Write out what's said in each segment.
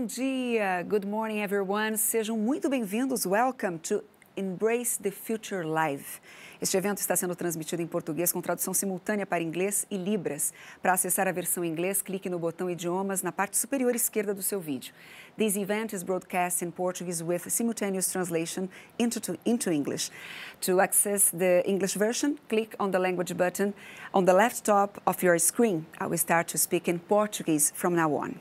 Bom dia, good morning everyone. Sejam muito bem-vindos. Welcome to Embrace the Future Live. Este evento está sendo transmitido em português com tradução simultânea para inglês e libras. Para acessar a versão em inglês, clique no botão Idiomas na parte superior esquerda do seu vídeo. This event is broadcast in Portuguese with simultaneous translation into English. To access the English version, click on the language button on the left top of your screen. I will start to speak in Portuguese from now on.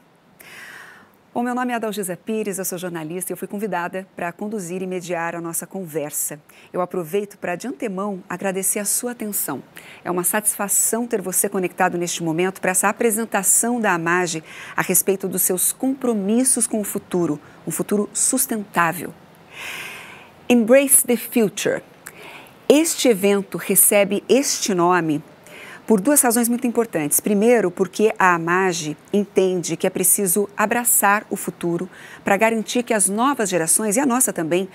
Bom, meu nome é Adalgisa Pires, eu sou jornalista e eu fui convidada para conduzir e mediar a nossa conversa. Eu aproveito para, de antemão, agradecer a sua atenção. É uma satisfação ter você conectado neste momento para essa apresentação da AMAGE a respeito dos seus compromissos com o futuro, um futuro sustentável. Embrace the Future. Este evento recebe este nome por duas razões muito importantes. Primeiro, porque a AMAGE entende que é preciso abraçar o futuro para garantir que as novas gerações, e a nossa também,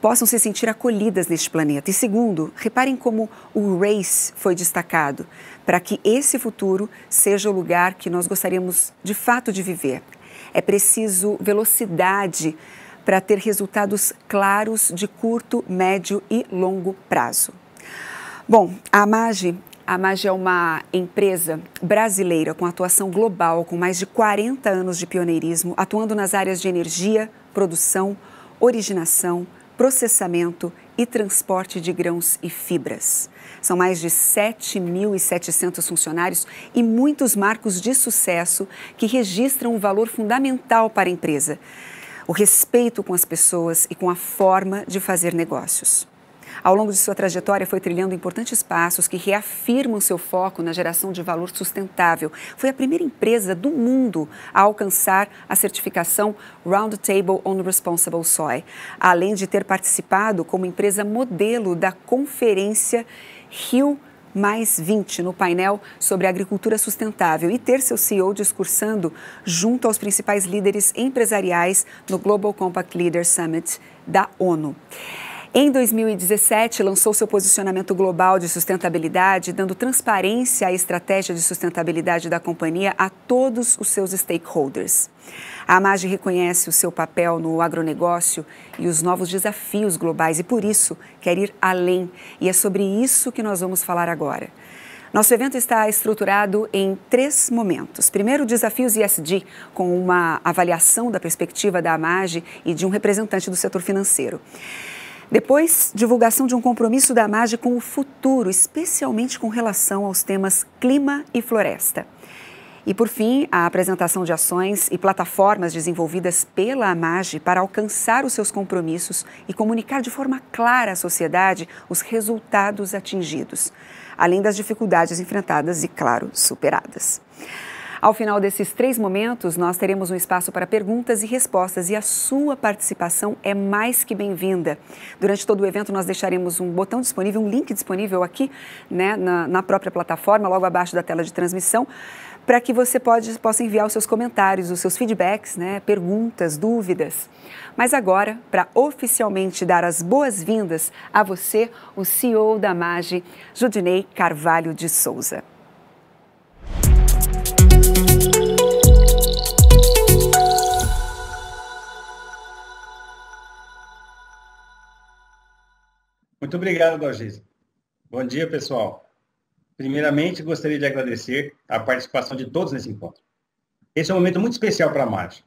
possam se sentir acolhidas neste planeta. E segundo, reparem como o RACE foi destacado, para que esse futuro seja o lugar que nós gostaríamos de fato de viver. É preciso velocidade para ter resultados claros de curto, médio e longo prazo. Bom, a AMAGE é uma empresa brasileira com atuação global, com mais de 40 anos de pioneirismo, atuando nas áreas de energia, produção, originação, processamento e transporte de grãos e fibras. São mais de 7.700 funcionários e muitos marcos de sucesso que registram um valor fundamental para a empresa: o respeito com as pessoas e com a forma de fazer negócios. Ao longo de sua trajetória, foi trilhando importantes passos que reafirmam seu foco na geração de valor sustentável. Foi a primeira empresa do mundo a alcançar a certificação Roundtable on Responsible Soy, além de ter participado como empresa modelo da conferência Rio+20 no painel sobre agricultura sustentável e ter seu CEO discursando junto aos principais líderes empresariais no Global Compact Leaders Summit da ONU. Em 2017, lançou seu posicionamento global de sustentabilidade, dando transparência à estratégia de sustentabilidade da companhia a todos os seus stakeholders. A AMAGE reconhece o seu papel no agronegócio e os novos desafios globais e, por isso, quer ir além. E é sobre isso que nós vamos falar agora. Nosso evento está estruturado em 3 momentos. Primeiro, desafios ESG, com uma avaliação da perspectiva da AMAGE e de um representante do setor financeiro. Depois, divulgação de um compromisso da AMAGE com o futuro, especialmente com relação aos temas clima e floresta. E, por fim, a apresentação de ações e plataformas desenvolvidas pela AMAGE para alcançar os seus compromissos e comunicar de forma clara à sociedade os resultados atingidos, além das dificuldades enfrentadas e, claro, superadas. Ao final desses 3 momentos, nós teremos um espaço para perguntas e respostas e a sua participação é mais que bem-vinda. Durante todo o evento, nós deixaremos um botão disponível, um link disponível aqui, né, na própria plataforma, logo abaixo da tela de transmissão, para que você possa enviar os seus comentários, os seus feedbacks, né, perguntas, dúvidas. Mas agora, para oficialmente dar as boas-vindas a você, o CEO da AMAGE, Judinei Carvalho de Souza. Muito obrigado, Adalgisa. Bom dia, pessoal. Primeiramente, gostaria de agradecer a participação de todos nesse encontro. Esse é um momento muito especial para a AMAGE,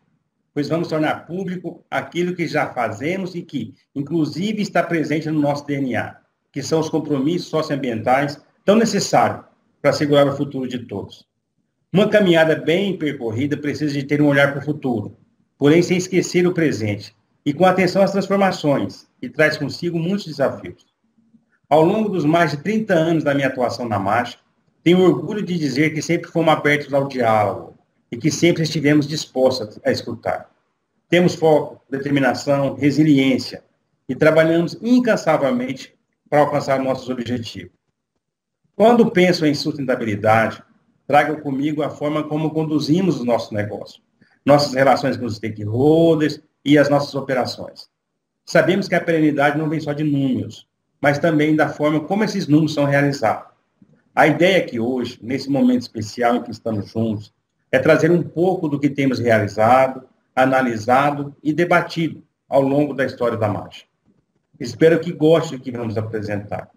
pois vamos tornar público aquilo que já fazemos e que, inclusive, está presente no nosso DNA, que são os compromissos socioambientais tão necessários para assegurar o futuro de todos. Uma caminhada bem percorrida precisa de ter um olhar para o futuro, porém sem esquecer o presente, e com atenção às transformações, e traz consigo muitos desafios. Ao longo dos mais de 30 anos da minha atuação na AMAGE, tenho orgulho de dizer que sempre fomos abertos ao diálogo e que sempre estivemos dispostos a escutar. Temos foco, determinação, resiliência e trabalhamos incansavelmente para alcançar nossos objetivos. Quando penso em sustentabilidade, trago comigo a forma como conduzimos o nosso negócio, nossas relações com os stakeholders e as nossas operações. Sabemos que a perenidade não vem só de números, mas também da forma como esses números são realizados. A ideia é que hoje, nesse momento especial em que estamos juntos, é trazer um pouco do que temos realizado, analisado e debatido ao longo da história da margem. Espero que goste do que vamos apresentar.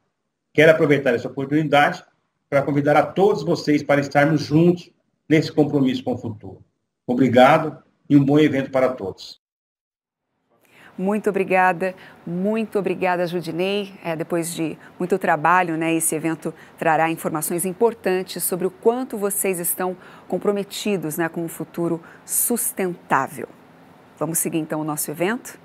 Quero aproveitar essa oportunidade para convidar a todos vocês para estarmos juntos nesse compromisso com o futuro. Obrigado e um bom evento para todos. Muito obrigada, Judinei. Depois de muito trabalho, esse evento trará informações importantes sobre o quanto vocês estão comprometidos, com um futuro sustentável. Vamos seguir, então, o nosso evento?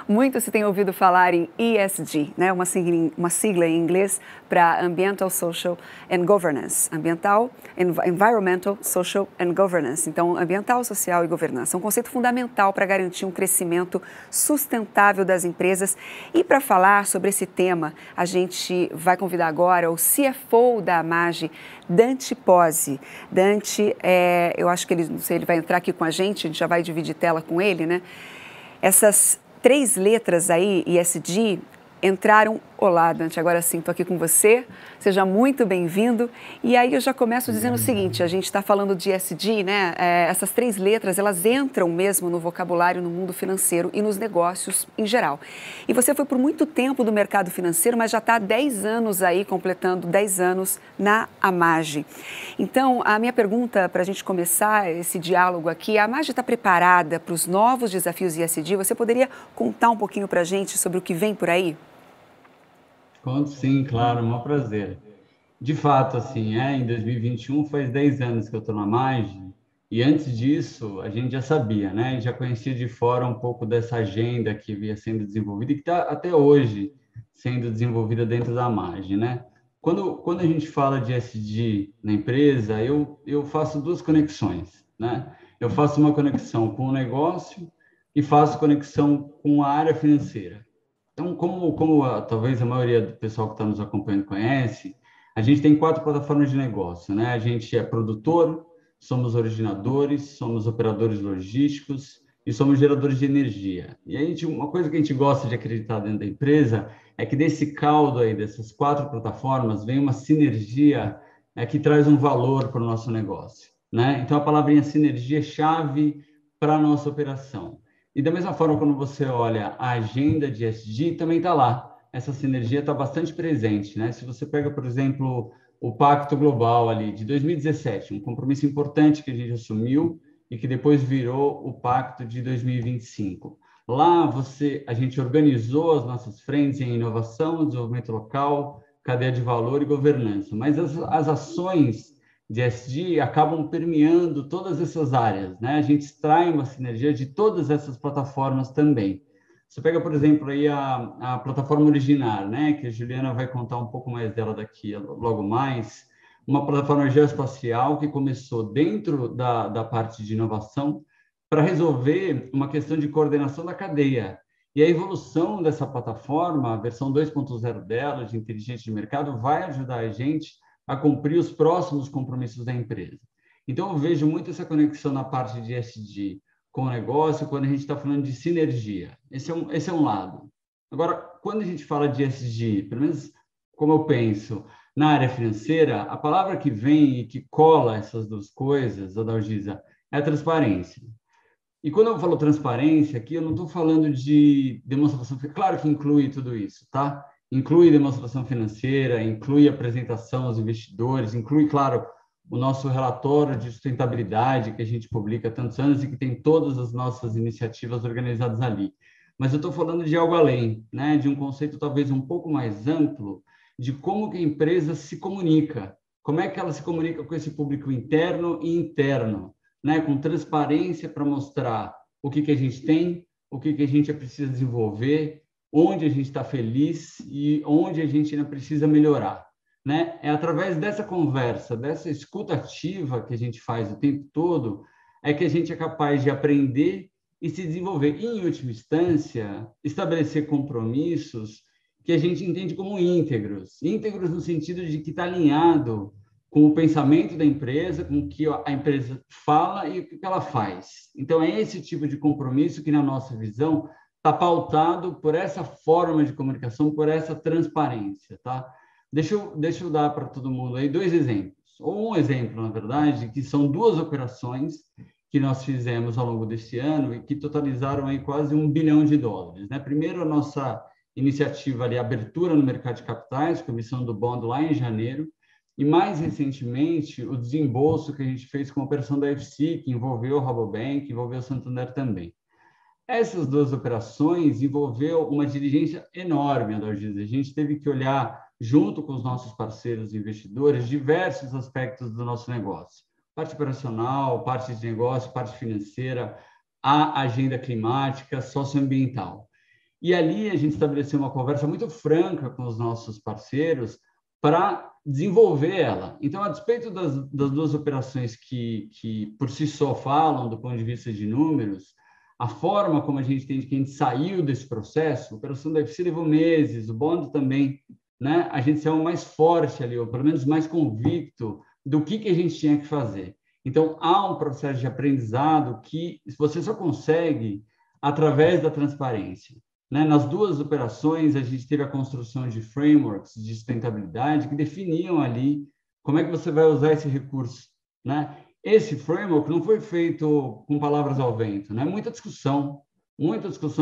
Muito se tem ouvido falar em ESG, uma sigla em inglês para Ambiental, Social and Governance. Environmental, Social and Governance. Então, ambiental, social e governança. É um conceito fundamental para garantir um crescimento sustentável das empresas. E para falar sobre esse tema, a gente vai convidar agora o CFO da Amage, Dante Pozzi. Dante, eu acho que ele vai entrar aqui com a gente já vai dividir tela com ele, né? Essas 3 letras aí, ESG, entraram... Olá, Dante, agora sim, estou aqui com você. Seja muito bem-vindo. E aí eu já começo dizendo o seguinte, a gente está falando de ESG, essas 3 letras, elas entram mesmo no vocabulário, no mundo financeiro e nos negócios em geral. E você foi por muito tempo do mercado financeiro, mas já está há 10 anos aí, completando 10 anos na Amage. Então, a minha pergunta para a gente começar esse diálogo aqui, a Amage está preparada para os novos desafios ESG? Você poderia contar um pouquinho para a gente sobre o que vem por aí? Conto sim, claro, um prazer. De fato, assim, em 2021 faz 10 anos que eu estou na Amage, e antes disso a gente já sabia, já conhecia de fora um pouco dessa agenda que vinha sendo desenvolvida e que está até hoje sendo desenvolvida dentro da Amage, Quando a gente fala de ESG na empresa, eu faço 2 conexões, Eu faço uma conexão com o negócio e faço conexão com a área financeira. Então, como talvez a maioria do pessoal que está nos acompanhando conhece, a gente tem 4 plataformas de negócio, A gente é produtor, somos originadores, somos operadores logísticos e somos geradores de energia. E uma coisa que a gente gosta de acreditar dentro da empresa é que desse caldo aí, dessas 4 plataformas, vem uma sinergia que traz um valor para o nosso negócio, Então, a palavrinha sinergia é chave para a nossa operação. E da mesma forma, quando você olha a agenda de ESG, também está lá. Essa sinergia está bastante presente, Se você pega, por exemplo, o Pacto Global ali de 2017, um compromisso importante que a gente assumiu e que depois virou o Pacto de 2025. Lá a gente organizou as nossas frentes em inovação, desenvolvimento local, cadeia de valor e governança. Mas as ações de ESG acabam permeando todas essas áreas, A gente extrai uma sinergia de todas essas plataformas também. Você pega, por exemplo, aí a plataforma Originar, que a Juliana vai contar um pouco mais dela daqui logo mais, uma plataforma geoespacial que começou dentro da parte de inovação para resolver uma questão de coordenação da cadeia. E a evolução dessa plataforma, a versão 2.0 dela, de inteligência de mercado, vai ajudar a gente a cumprir os próximos compromissos da empresa. Então, eu vejo muito essa conexão na parte de ESG com o negócio, quando a gente está falando de sinergia. Esse é um lado. Agora, quando a gente fala de ESG, pelo menos como eu penso, na área financeira, a palavra que vem e que cola essas 2 coisas, Adalgisa, é a transparência. E quando eu falo transparência aqui, eu não estou falando de demonstração, claro que inclui tudo isso, Inclui demonstração financeira, inclui apresentação aos investidores, inclui, claro, o nosso relatório de sustentabilidade que a gente publica há tantos anos e que tem todas as nossas iniciativas organizadas ali. Mas eu estou falando de algo além, de um conceito talvez um pouco mais amplo de como que a empresa se comunica, como é que ela se comunica com esse público interno e interno, com transparência para mostrar o que a gente tem, o que a gente precisa desenvolver, onde a gente está feliz e onde a gente ainda precisa melhorar. É através dessa conversa, dessa escuta ativa que a gente faz o tempo todo, é que a gente é capaz de aprender e se desenvolver. E, em última instância, estabelecer compromissos que a gente entende como íntegros. Íntegros no sentido de que está alinhado com o pensamento da empresa, com o que a empresa fala e o que ela faz. Então, é esse tipo de compromisso que, na nossa visão, está pautado por essa forma de comunicação, por essa transparência, tá? Deixa eu dar para todo mundo aí 2 exemplos, ou um exemplo, na verdade, que são 2 operações que nós fizemos ao longo deste ano e que totalizaram aí quase $1 bilhão, né? Primeiro, a nossa iniciativa ali, abertura no mercado de capitais, com a emissão do bond lá em janeiro, e mais recentemente, o desembolso que a gente fez com a operação da FC, que envolveu o Rabobank, envolveu o Santander também. Essas 2 operações envolveu uma diligência enorme, Adalgisa. A gente teve que olhar, junto com os nossos parceiros investidores, diversos aspectos do nosso negócio. Parte operacional, parte de negócio, parte financeira, a agenda climática, socioambiental. E ali a gente estabeleceu uma conversa muito franca com os nossos parceiros para desenvolver ela. Então, a despeito das 2 operações que por si só falam do ponto de vista de números, a forma como a gente entende que a gente saiu desse processo, a operação da FC levou meses, o bond também, né? A gente saiu mais forte ali, ou pelo menos mais convicto do que a gente tinha que fazer. Então, há um processo de aprendizado que você só consegue através da transparência, né? Nas 2 operações, a gente teve a construção de frameworks de sustentabilidade que definiam ali como é que você vai usar esse recurso, né? Esse framework não foi feito com palavras ao vento, né? Muita discussão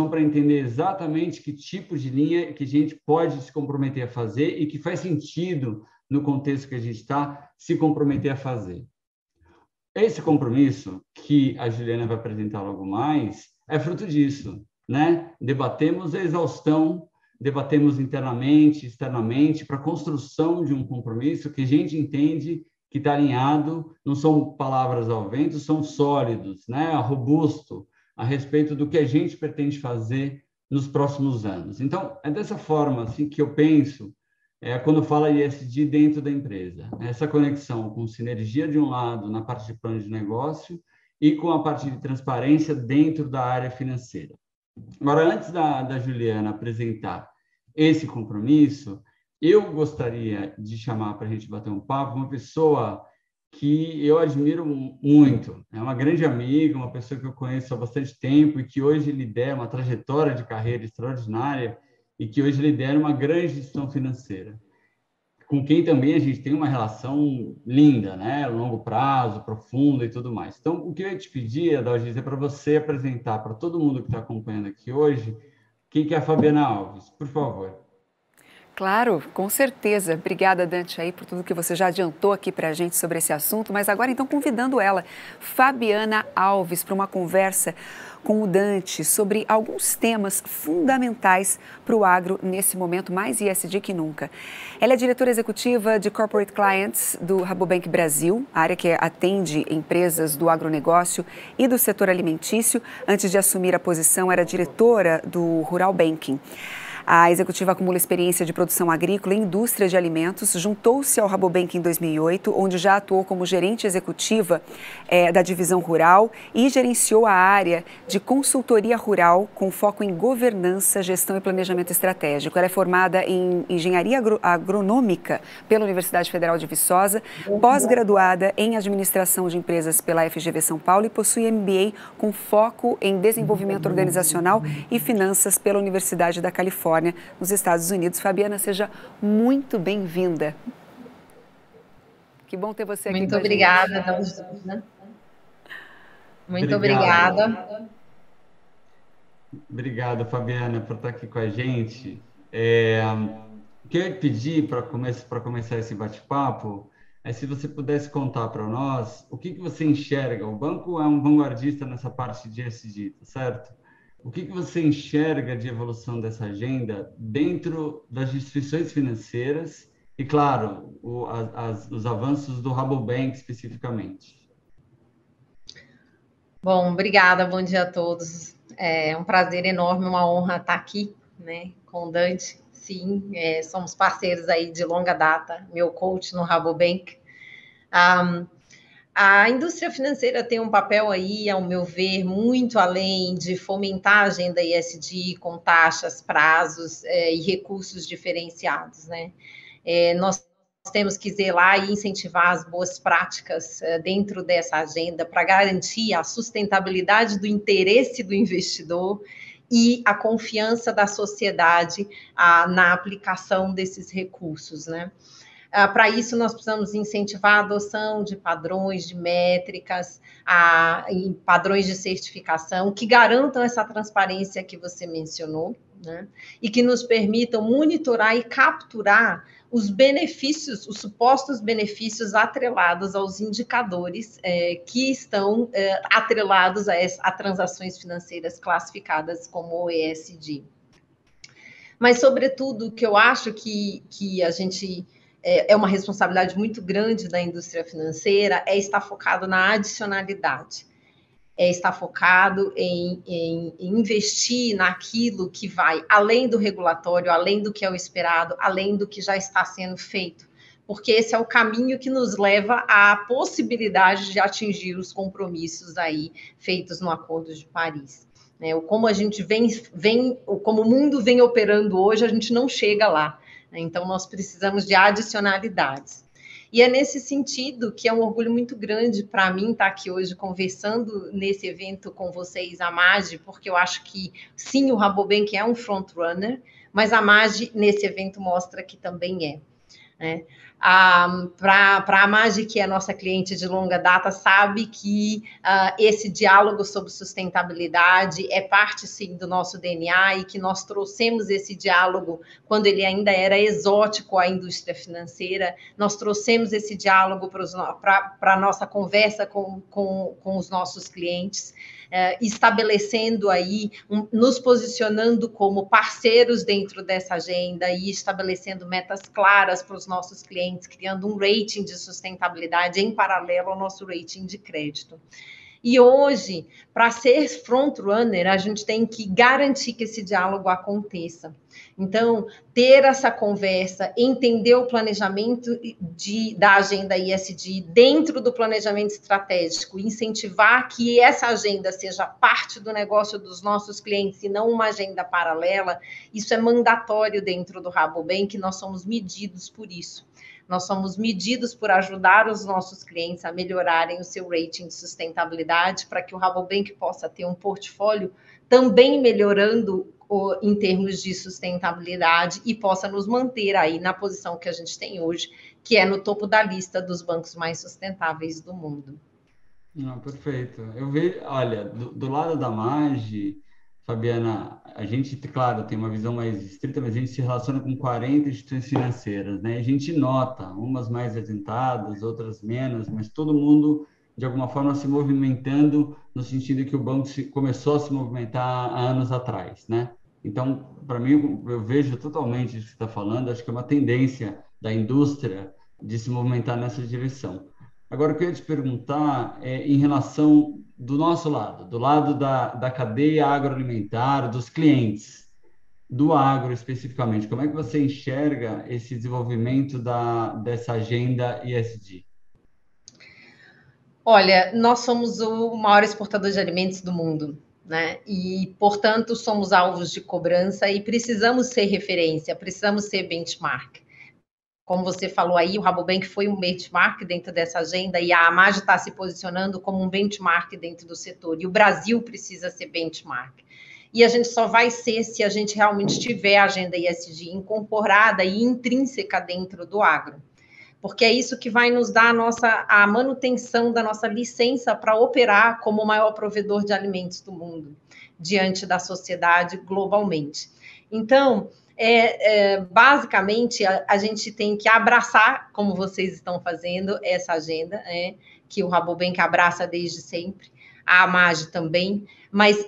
para entender exatamente que tipo de linha que a gente pode se comprometer a fazer e que faz sentido no contexto que a gente está se comprometer a fazer. Esse compromisso, que a Juliana vai apresentar logo mais, é fruto disso, né? Debatemos a exaustão, debatemos internamente, externamente, para a construção de um compromisso que a gente entende que está alinhado, não são palavras ao vento, são sólidos, né? Robusto, a respeito do que a gente pretende fazer nos próximos anos. Então, é dessa forma assim, que eu penso quando fala ESG dentro da empresa. Essa conexão com sinergia de um lado na parte de plano de negócio e com a parte de transparência dentro da área financeira. Agora, antes da Juliana apresentar esse compromisso, eu gostaria de chamar para a gente bater um papo uma pessoa que eu admiro muito. É uma grande amiga, uma pessoa que eu conheço há bastante tempo e que hoje lidera uma trajetória de carreira extraordinária e que hoje lidera uma grande instituição financeira, com quem também a gente tem uma relação linda, né? Longo prazo, profunda e tudo mais. Então, o que eu ia te pedir, Adalgisa, é para você apresentar para todo mundo que está acompanhando aqui hoje quem que é a Fabiana Alves, por favor. Claro, com certeza. Obrigada, Dante, aí por tudo que você já adiantou aqui para a gente sobre esse assunto, mas agora então convidando ela, Fabiana Alves, para uma conversa com o Dante sobre alguns temas fundamentais para o agro nesse momento mais ESG que nunca. Ela é diretora executiva de Corporate Clients do Rabobank Brasil, área que atende empresas do agronegócio e do setor alimentício. Antes de assumir a posição, era diretora do Rural Banking. A executiva acumula experiência de produção agrícola e indústria de alimentos, juntou-se ao Rabobank em 2008, onde já atuou como gerente executiva da divisão rural e gerenciou a área de consultoria rural com foco em governança, gestão e planejamento estratégico. Ela é formada em engenharia agronômica pela Universidade Federal de Viçosa, pós-graduada em administração de empresas pela FGV São Paulo e possui MBA com foco em desenvolvimento organizacional e finanças pela Universidade da Califórnia, nos Estados Unidos. Fabiana, seja muito bem-vinda. Que bom ter você aqui. Muito obrigada, Dalgisa. Muito obrigada. Obrigado, Fabiana, por estar aqui com a gente. O que eu ia pedir para começar esse bate-papo é se você pudesse contar para nós o que você enxerga. O banco é um vanguardista nessa parte de ESG, certo? O que você enxerga de evolução dessa agenda dentro das instituições financeiras e, claro, os avanços do Rabobank especificamente? Bom, obrigada, bom dia a todos. É um prazer enorme, uma honra estar aqui, né, com o Dante. Sim, somos parceiros aí de longa data, meu coach no Rabobank. A indústria financeira tem um papel aí, ao meu ver, muito além de fomentar a agenda ESG com taxas, prazos e recursos diferenciados, né? Nós temos que zelar e incentivar as boas práticas dentro dessa agenda para garantir a sustentabilidade do interesse do investidor e a confiança da sociedade na aplicação desses recursos, né? Para isso, nós precisamos incentivar a adoção de padrões, de métricas, e padrões de certificação que garantam essa transparência que você mencionou, né? E que nos permitam monitorar e capturar os benefícios, os supostos benefícios atrelados aos indicadores que estão atrelados a transações financeiras classificadas como ESG. Mas, sobretudo, o que eu acho que a gente... é uma responsabilidade muito grande da indústria financeira, estar focado na adicionalidade, estar focado em investir naquilo que vai além do regulatório, além do que é o esperado, além do que já está sendo feito, porque esse é o caminho que nos leva à possibilidade de atingir os compromissos aí feitos no Acordo de Paris. Como a gente como o mundo vem operando hoje, a gente não chega lá. Então, nós precisamos de adicionalidades. E é nesse sentido que é um orgulho muito grande para mim estar aqui hoje conversando nesse evento com vocês, a MAGE, porque eu acho que, sim, o Rabobank é um frontrunner, mas a MAGE, nesse evento, mostra que também é. Para a MAGE, que é nossa cliente de longa data, sabe que esse diálogo sobre sustentabilidade é parte, sim, do nosso DNA e que nós trouxemos esse diálogo quando ele ainda era exótico à indústria financeira, nós trouxemos esse diálogo para a nossa conversa com os nossos clientes, estabelecendo aí, nos posicionando como parceiros dentro dessa agenda e estabelecendo metas claras para os nossos clientes, criando um rating de sustentabilidade em paralelo ao nosso rating de crédito. E hoje, para ser frontrunner, a gente tem que garantir que esse diálogo aconteça. Então, ter essa conversa, entender o planejamento da agenda ESG dentro do planejamento estratégico, incentivar que essa agenda seja parte do negócio dos nossos clientes e não uma agenda paralela, isso é mandatório dentro do Rabobank, nós somos medidos por isso. Nós somos medidos por ajudar os nossos clientes a melhorarem o seu rating de sustentabilidade para que o Rabobank possa ter um portfólio também melhorando em termos de sustentabilidade e possa nos manter aí na posição que a gente tem hoje, que é no topo da lista dos bancos mais sustentáveis do mundo. Não, perfeito. Eu vejo, olha, do lado da MAGE, Fabiana, a gente, claro, tem uma visão mais estrita, mas a gente se relaciona com 40 instituições financeiras, né? A gente nota, umas mais adiantadas, outras menos, mas todo mundo, de alguma forma, se movimentando no sentido que o banco começou a se movimentar há anos atrás, né? Então, para mim, eu vejo totalmente isso que você está falando, acho que é uma tendência da indústria de se movimentar nessa direção. Agora, o que eu ia te perguntar é em relação do nosso lado, do lado da cadeia agroalimentar, dos clientes, do agro especificamente. Como é que você enxerga esse desenvolvimento dessa agenda ESG? Olha, nós somos o maior exportador de alimentos do mundo, né? E, portanto, somos alvos de cobrança e precisamos ser referência, precisamos ser benchmark. Como você falou aí, o Rabobank foi um benchmark dentro dessa agenda e a MAGE está se posicionando como um benchmark dentro do setor. E o Brasil precisa ser benchmark. E a gente só vai ser se a gente realmente tiver a agenda ESG incorporada e intrínseca dentro do agro. Porque é isso que vai nos dar a manutenção da nossa licença para operar como o maior provedor de alimentos do mundo, diante da sociedade globalmente. Então, basicamente, a gente tem que abraçar, como vocês estão fazendo, essa agenda, que o Rabobank abraça desde sempre, a MAGE também, mas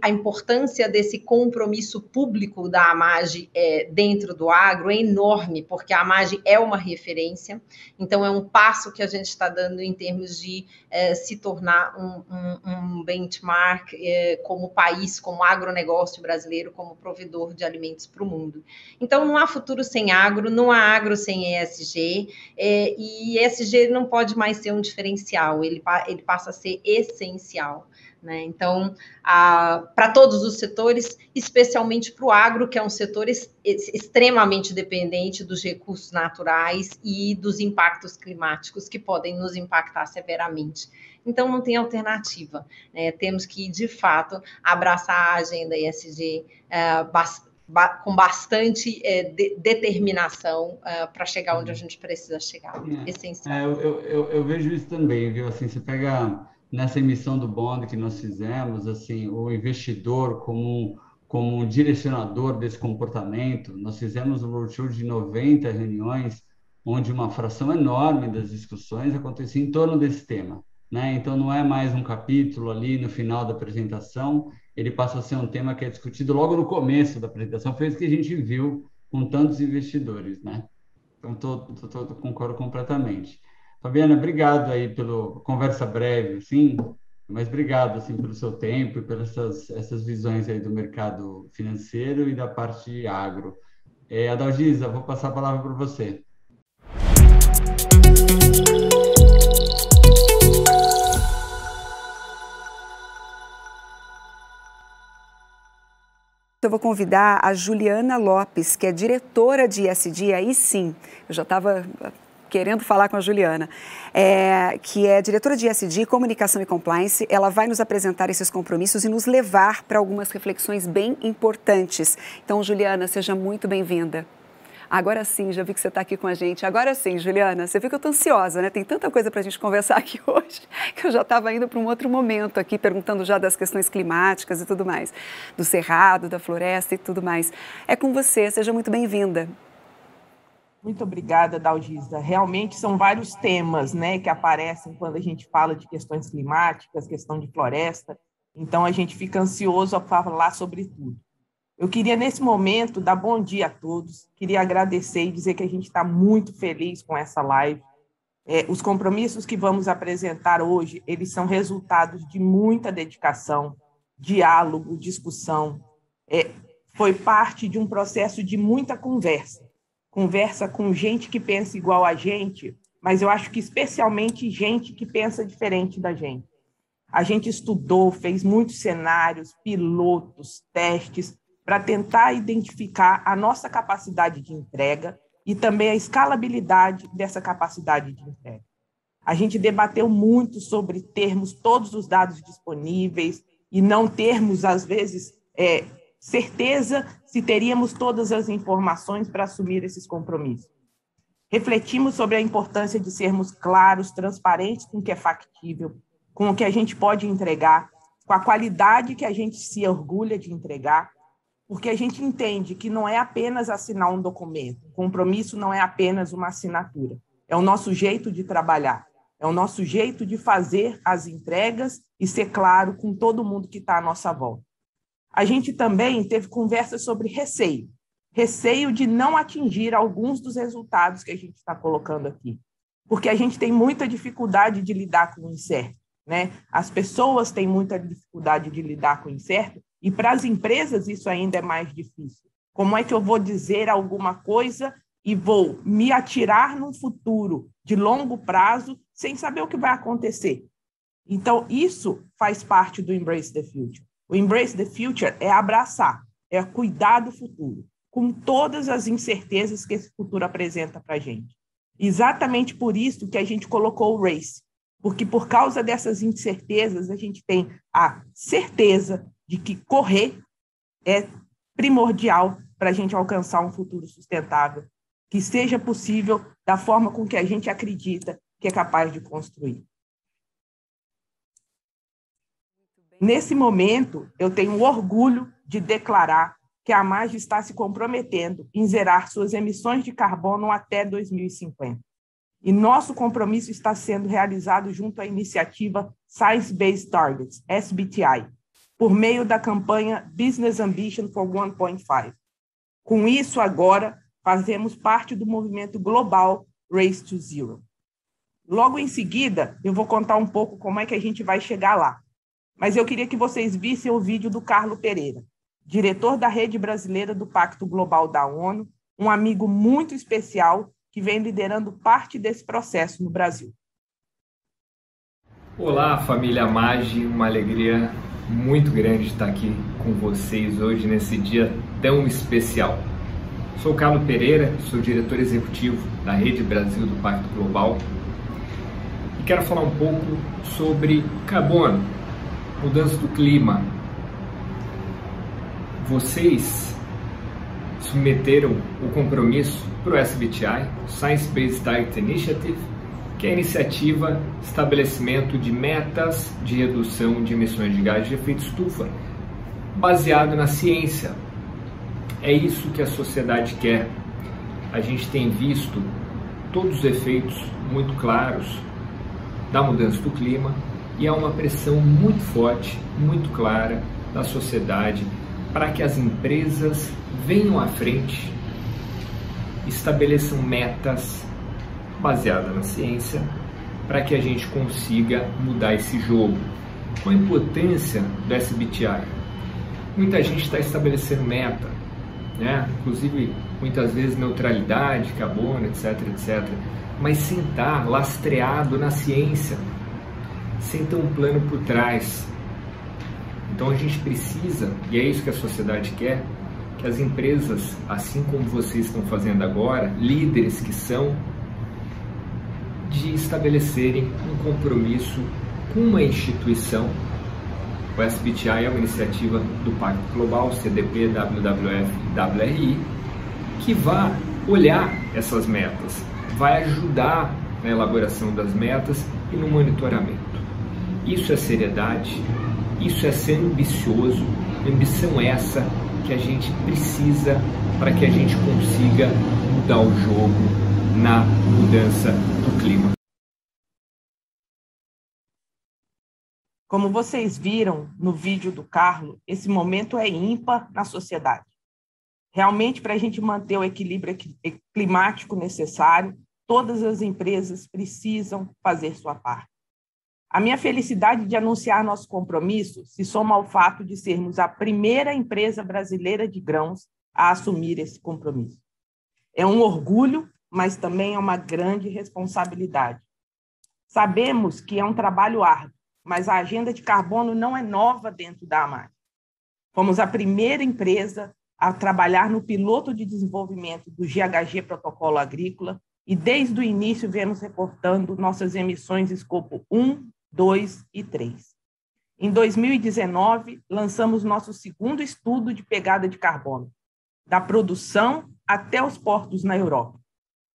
a importância desse compromisso público da MAGE dentro do agro é enorme, porque a MAGE é uma referência, então é um passo que a gente está dando em termos de se tornar um benchmark como país, como agronegócio brasileiro, como provedor de alimentos para o mundo. Então, não há futuro sem agro, não há agro sem ESG, e ESG não pode mais ser um diferencial, ele passa a ser essencial essencial, né? Então, para todos os setores, especialmente para o agro, que é um setor extremamente dependente dos recursos naturais e dos impactos climáticos que podem nos impactar severamente. Então, não tem alternativa, né? Temos que, de fato, abraçar a agenda ESG com bastante determinação para chegar onde a gente precisa chegar. Essencial. Eu vejo isso também, viu? Assim, você pega nessa emissão do bond que nós fizemos, assim, o investidor como um direcionador desse comportamento. Nós fizemos um roadshow de 90 reuniões, onde uma fração enorme das discussões acontecia em torno desse tema, né? Então, não é mais um capítulo ali no final da apresentação, ele passa a ser um tema que é discutido logo no começo da apresentação, foi isso que a gente viu com tantos investidores, né? Então, concordo completamente. Fabiana, obrigado aí pela conversa breve, sim, mas obrigado assim pelo seu tempo e pelas essas visões aí do mercado financeiro e da parte agro. Adalgisa, vou passar a palavra para você. Eu vou convidar a Juliana Lopes, que é diretora de ESG, aí sim, eu já estava querendo falar com a Juliana, que é diretora de ESG, Comunicação e Compliance. Ela vai nos apresentar esses compromissos e nos levar para algumas reflexões bem importantes. Então, Juliana, seja muito bem-vinda. Agora sim, já vi que você está aqui com a gente. Agora sim, Juliana, você viu que eu estou ansiosa, né? Tem tanta coisa para a gente conversar aqui hoje, que eu já estava indo para um outro momento aqui, perguntando já das questões climáticas e tudo mais, do cerrado, da floresta e tudo mais. É com você, seja muito bem-vinda. Muito obrigada, Dalgisa. Realmente são vários temas, né, que aparecem quando a gente fala de questões climáticas, questão de floresta, então a gente fica ansioso a falar sobre tudo. Eu queria, nesse momento, dar bom dia a todos, queria agradecer e dizer que a gente está muito feliz com essa live. Os compromissos que vamos apresentar hoje, eles são resultados de muita dedicação, diálogo, discussão. Foi parte de um processo de muita conversa com gente que pensa igual a gente, mas eu acho que especialmente gente que pensa diferente da gente. A gente estudou, fez muitos cenários, pilotos, testes, para tentar identificar a nossa capacidade de entrega e também a escalabilidade dessa capacidade de entrega. A gente debateu muito sobre termos todos os dados disponíveis e não termos, às vezes, certeza se teríamos todas as informações para assumir esses compromissos. Refletimos sobre a importância de sermos claros, transparentes com o que é factível, com o que a gente pode entregar, com a qualidade que a gente se orgulha de entregar, porque a gente entende que não é apenas assinar um documento, o compromisso não é apenas uma assinatura, é o nosso jeito de trabalhar, é o nosso jeito de fazer as entregas e ser claro com todo mundo que está à nossa volta. A gente também teve conversas sobre receio de não atingir alguns dos resultados que a gente está colocando aqui, porque a gente tem muita dificuldade de lidar com o incerto, né? As pessoas têm muita dificuldade de lidar com o incerto, e para as empresas isso ainda é mais difícil. Como é que eu vou dizer alguma coisa e vou me atirar num futuro de longo prazo sem saber o que vai acontecer? Então, isso faz parte do Embrace the Future. O Embrace the Future é abraçar, é cuidar do futuro, com todas as incertezas que esse futuro apresenta para a gente. Exatamente por isso que a gente colocou o RACE, porque por causa dessas incertezas a gente tem a certeza de que correr é primordial para a gente alcançar um futuro sustentável, que seja possível da forma com que a gente acredita que é capaz de construir. Nesse momento, eu tenho o orgulho de declarar que a MAGE está se comprometendo em zerar suas emissões de carbono até 2050. E nosso compromisso está sendo realizado junto à iniciativa Science Based Targets, SBTI, por meio da campanha Business Ambition for 1.5. Com isso, agora, fazemos parte do movimento global Race to Zero. Logo em seguida, eu vou contar um pouco como é que a gente vai chegar lá. Mas eu queria que vocês vissem o vídeo do Carlo Pereira, diretor da Rede Brasileira do Pacto Global da ONU, um amigo muito especial que vem liderando parte desse processo no Brasil. Olá, família Magi, uma alegria muito grande estar aqui com vocês hoje nesse dia tão especial. Sou Carlos Pereira, sou diretor executivo da Rede Brasil do Pacto Global e quero falar um pouco sobre carbono, mudança do clima. Vocês submeteram o compromisso para o SBTI, Science Based Targets Initiative, que é a iniciativa de estabelecimento de metas de redução de emissões de gases de efeito estufa, baseado na ciência. É isso que a sociedade quer. A gente tem visto todos os efeitos muito claros da mudança do clima e há uma pressão muito forte, muito clara da sociedade para que as empresas venham à frente, estabeleçam metas baseadas na ciência para que a gente consiga mudar esse jogo. Qual a importância do SBTI? Muita gente está estabelecendo meta, né? Inclusive muitas vezes neutralidade, carbono, etc, mas sem estar lastreado na ciência, sem ter um plano por trás. Então a gente precisa, e é isso que a sociedade quer, que as empresas, assim como vocês estão fazendo agora, líderes que são, de estabelecerem um compromisso com uma instituição. O SBTI é uma iniciativa do Pacto Global, CDP, WWF e WRI, que vai olhar essas metas, vai ajudar na elaboração das metas e no monitoramento. Isso é seriedade, isso é ser ambicioso, ambição essa que a gente precisa para que a gente consiga mudar o jogo na mudança do clima. Como vocês viram no vídeo do Carlos, esse momento é ímpar na sociedade. Realmente, para a gente manter o equilíbrio climático necessário, todas as empresas precisam fazer sua parte. A minha felicidade de anunciar nosso compromisso se soma ao fato de sermos a primeira empresa brasileira de grãos a assumir esse compromisso. É um orgulho, mas também é uma grande responsabilidade. Sabemos que é um trabalho árduo, mas a agenda de carbono não é nova dentro da AMAG. Fomos a primeira empresa a trabalhar no piloto de desenvolvimento do GHG Protocolo Agrícola e, desde o início, viemos reportando nossas emissões escopo 1, 2 e 3. Em 2019, lançamos nosso segundo estudo de pegada de carbono, da produção até os portos na Europa.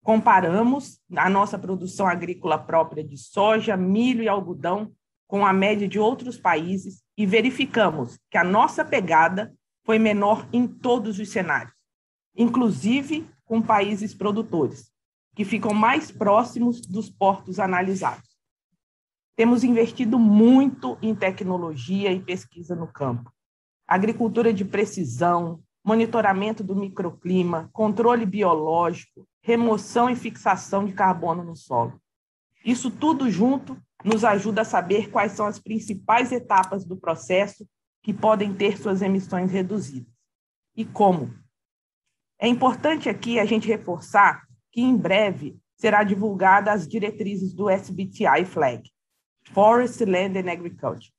Comparamos a nossa produção agrícola própria de soja, milho e algodão com a média de outros países e verificamos que a nossa pegada foi menor em todos os cenários, inclusive com países produtores, que ficam mais próximos dos portos analisados. Temos investido muito em tecnologia e pesquisa no campo. Agricultura de precisão, monitoramento do microclima, controle biológico, remoção e fixação de carbono no solo. Isso tudo junto nos ajuda a saber quais são as principais etapas do processo que podem ter suas emissões reduzidas. E como? É importante aqui a gente reforçar que em breve será divulgada as diretrizes do SBTI FLAG, Forest, Land and Agriculture.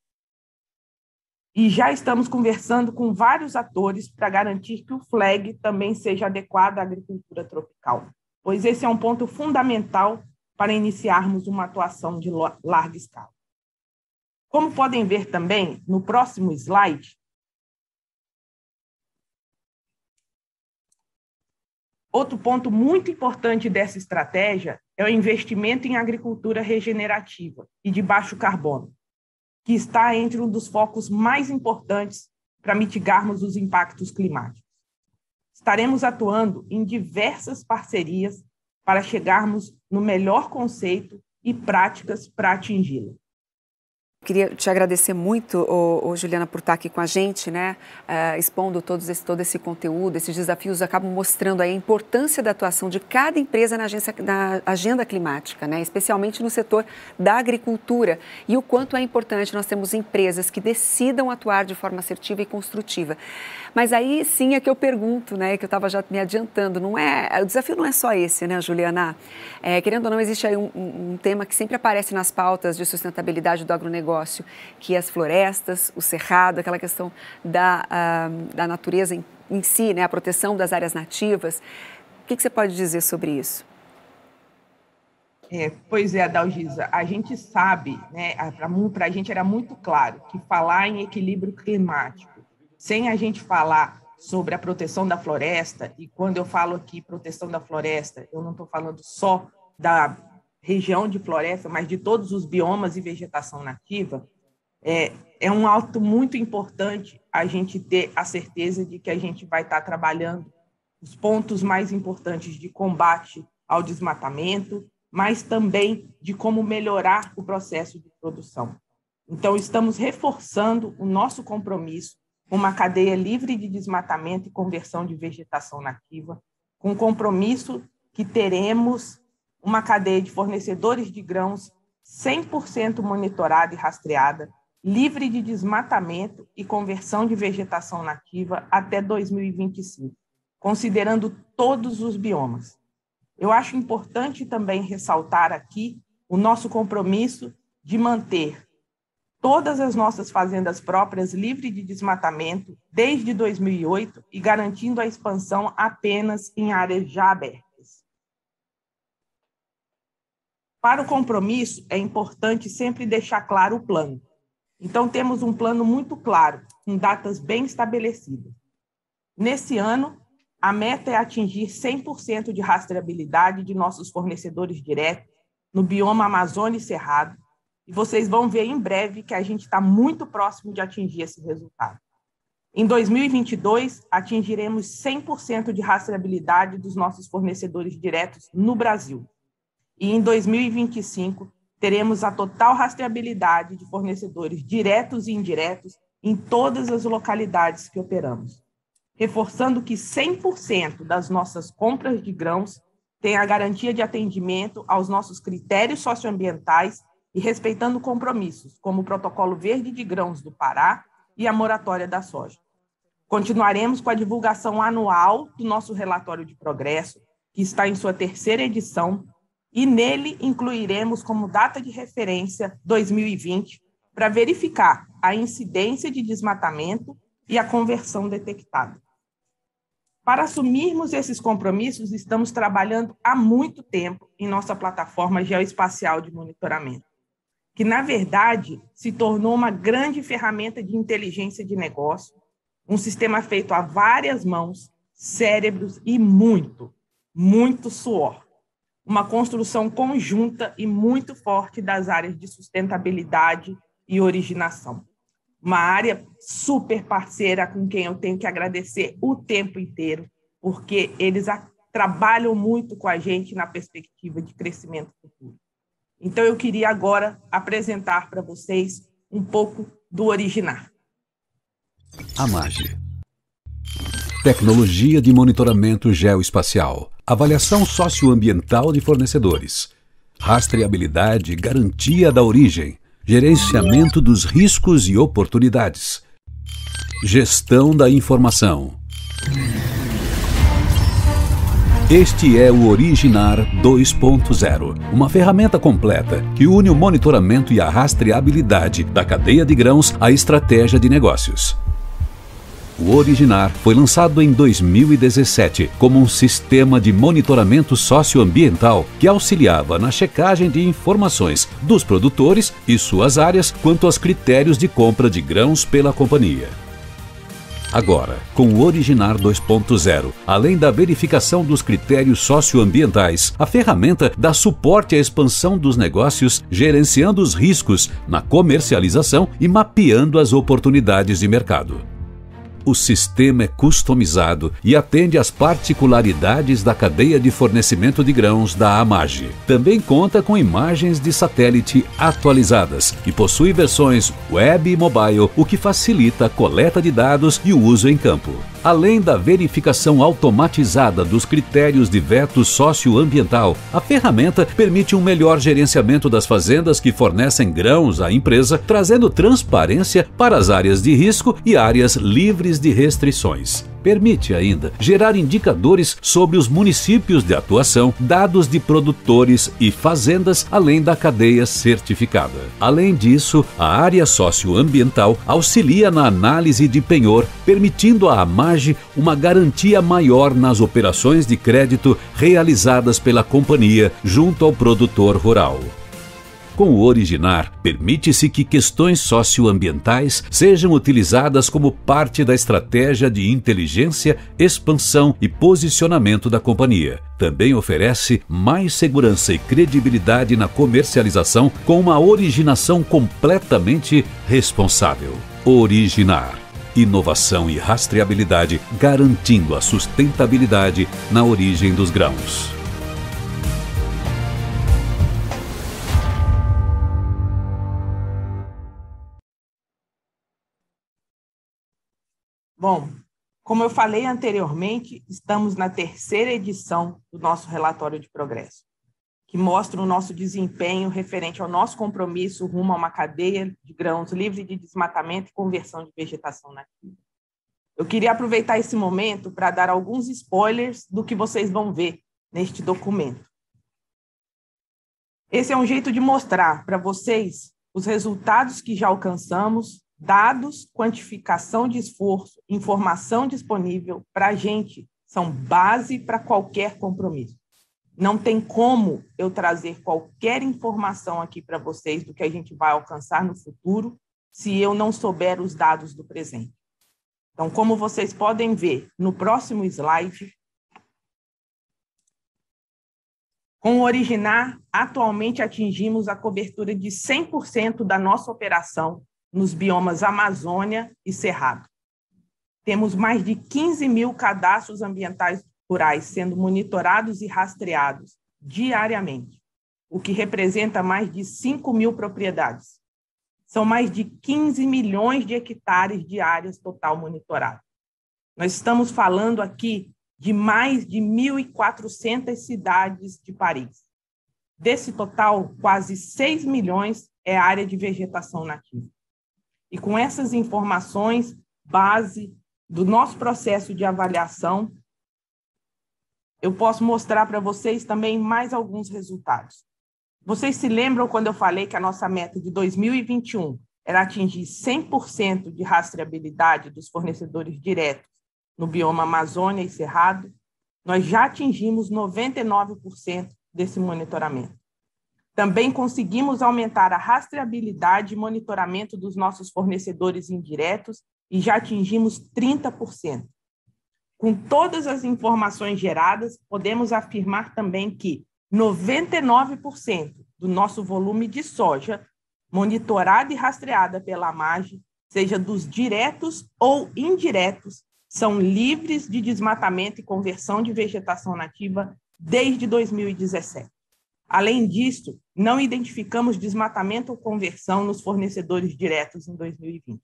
E já estamos conversando com vários atores para garantir que o FLAG também seja adequado à agricultura tropical, pois esse é um ponto fundamental para iniciarmos uma atuação de larga escala. Como podem ver também no próximo slide, outro ponto muito importante dessa estratégia é o investimento em agricultura regenerativa e de baixo carbono, que está entre um dos focos mais importantes para mitigarmos os impactos climáticos. Estaremos atuando em diversas parcerias para chegarmos no melhor conceito e práticas para atingi-la. Queria te agradecer muito, Juliana, por estar aqui com a gente, né? Expondo todo esse conteúdo, esses desafios acabam mostrando aí a importância da atuação de cada empresa na agenda climática, né? Especialmente no setor da agricultura, e o quanto é importante nós termos empresas que decidam atuar de forma assertiva e construtiva. Mas aí sim é que eu pergunto, né? Que eu estava já me adiantando, o desafio não é só esse, né, Juliana? Querendo ou não, existe aí um tema que sempre aparece nas pautas de sustentabilidade do agronegócio, que é as florestas, o cerrado, aquela questão da natureza em si, né, a proteção das áreas nativas. O que você pode dizer sobre isso? Pois é, Dalgisa, a gente sabe, né, para a gente era muito claro que falar em equilíbrio climático, sem a gente falar sobre a proteção da floresta, e quando eu falo aqui proteção da floresta, eu não estou falando só da região de floresta, mas de todos os biomas e vegetação nativa, é um ato muito importante a gente ter a certeza de que a gente vai estar trabalhando os pontos mais importantes de combate ao desmatamento, mas também de como melhorar o processo de produção. Então, estamos reforçando o nosso compromisso com uma cadeia livre de desmatamento e conversão de vegetação nativa, com o compromisso que teremos uma cadeia de fornecedores de grãos 100% monitorada e rastreada, livre de desmatamento e conversão de vegetação nativa até 2025, considerando todos os biomas. Eu acho importante também ressaltar aqui o nosso compromisso de manter todas as nossas fazendas próprias livres de desmatamento desde 2008 e garantindo a expansão apenas em áreas já abertas. Para o compromisso, é importante sempre deixar claro o plano. Então, temos um plano muito claro, com datas bem estabelecidas. Nesse ano, a meta é atingir 100% de rastreabilidade de nossos fornecedores diretos no bioma Amazônia e Cerrado, e vocês vão ver em breve que a gente está muito próximo de atingir esse resultado. Em 2022, atingiremos 100% de rastreabilidade dos nossos fornecedores diretos no Brasil. E em 2025, teremos a total rastreabilidade de fornecedores diretos e indiretos em todas as localidades que operamos, reforçando que 100% das nossas compras de grãos têm a garantia de atendimento aos nossos critérios socioambientais e respeitando compromissos, como o Protocolo Verde de Grãos do Pará e a moratória da soja. Continuaremos com a divulgação anual do nosso relatório de progresso, que está em sua 3ª edição, e nele incluiremos como data de referência 2020 para verificar a incidência de desmatamento e a conversão detectada. Para assumirmos esses compromissos, estamos trabalhando há muito tempo em nossa plataforma geoespacial de monitoramento, que, na verdade, se tornou uma grande ferramenta de inteligência de negócio, um sistema feito a várias mãos, cérebros e muito suor. Uma construção conjunta e muito forte das áreas de sustentabilidade e originação. Uma área super parceira com quem eu tenho que agradecer o tempo inteiro, porque eles trabalham muito com a gente na perspectiva de crescimento futuro. Então, eu queria agora apresentar para vocês um pouco do Originar. AMAGE. Tecnologia de monitoramento geoespacial. Avaliação socioambiental de fornecedores. Rastreabilidade e garantia da origem. Gerenciamento dos riscos e oportunidades. Gestão da informação. Este é o Originar 2.0, uma ferramenta completa que une o monitoramento e a rastreabilidade da cadeia de grãos à estratégia de negócios. O Originar foi lançado em 2017 como um sistema de monitoramento socioambiental que auxiliava na checagem de informações dos produtores e suas áreas quanto aos critérios de compra de grãos pela companhia. Agora, com o Originar 2.0, além da verificação dos critérios socioambientais, a ferramenta dá suporte à expansão dos negócios, gerenciando os riscos na comercialização e mapeando as oportunidades de mercado. O sistema é customizado e atende às particularidades da cadeia de fornecimento de grãos da AMAGGI. Também conta com imagens de satélite atualizadas e possui versões web e mobile, o que facilita a coleta de dados e o uso em campo. Além da verificação automatizada dos critérios de veto socioambiental, a ferramenta permite um melhor gerenciamento das fazendas que fornecem grãos à empresa, trazendo transparência para as áreas de risco e áreas livres de restrições. Permite ainda gerar indicadores sobre os municípios de atuação, dados de produtores e fazendas, além da cadeia certificada. Além disso, a área socioambiental auxilia na análise de penhor, permitindo à AMAGGI uma garantia maior nas operações de crédito realizadas pela companhia junto ao produtor rural. Com o Originar, permite-se que questões socioambientais sejam utilizadas como parte da estratégia de inteligência, expansão e posicionamento da companhia. Também oferece mais segurança e credibilidade na comercialização com uma originação completamente responsável. Originar. Inovação e rastreabilidade, garantindo a sustentabilidade na origem dos grãos. Bom, como eu falei anteriormente, estamos na terceira edição do nosso relatório de progresso, que mostra o nosso desempenho referente ao nosso compromisso rumo a uma cadeia de grãos livre de desmatamento e conversão de vegetação nativa. Eu queria aproveitar esse momento para dar alguns spoilers do que vocês vão ver neste documento. Esse é um jeito de mostrar para vocês os resultados que já alcançamos, dados, quantificação de esforço, informação disponível para a gente são base para qualquer compromisso. Não tem como eu trazer qualquer informação aqui para vocês do que a gente vai alcançar no futuro se eu não souber os dados do presente. Então, como vocês podem ver no próximo slide, com o Originar, atualmente atingimos a cobertura de 100% da nossa operação nos biomas Amazônia e Cerrado. Temos mais de 15 mil cadastros ambientais rurais sendo monitorados e rastreados diariamente, o que representa mais de 5 mil propriedades. São mais de 15 milhões de hectares de áreas total monitoradas. Nós estamos falando aqui de mais de 1.400 cidades de Paris. Desse total, quase 6 milhões é área de vegetação nativa. E com essas informações, base do nosso processo de avaliação, eu posso mostrar para vocês também mais alguns resultados. Vocês se lembram quando eu falei que a nossa meta de 2021 era atingir 100% de rastreabilidade dos fornecedores diretos no bioma Amazônia e Cerrado? Nós já atingimos 99% desse monitoramento. Também conseguimos aumentar a rastreabilidade e monitoramento dos nossos fornecedores indiretos e já atingimos 30%. Com todas as informações geradas, podemos afirmar também que 99% do nosso volume de soja monitorada e rastreada pela AMAGGI, seja dos diretos ou indiretos, são livres de desmatamento e conversão de vegetação nativa desde 2017. Além disso, não identificamos desmatamento ou conversão nos fornecedores diretos em 2020.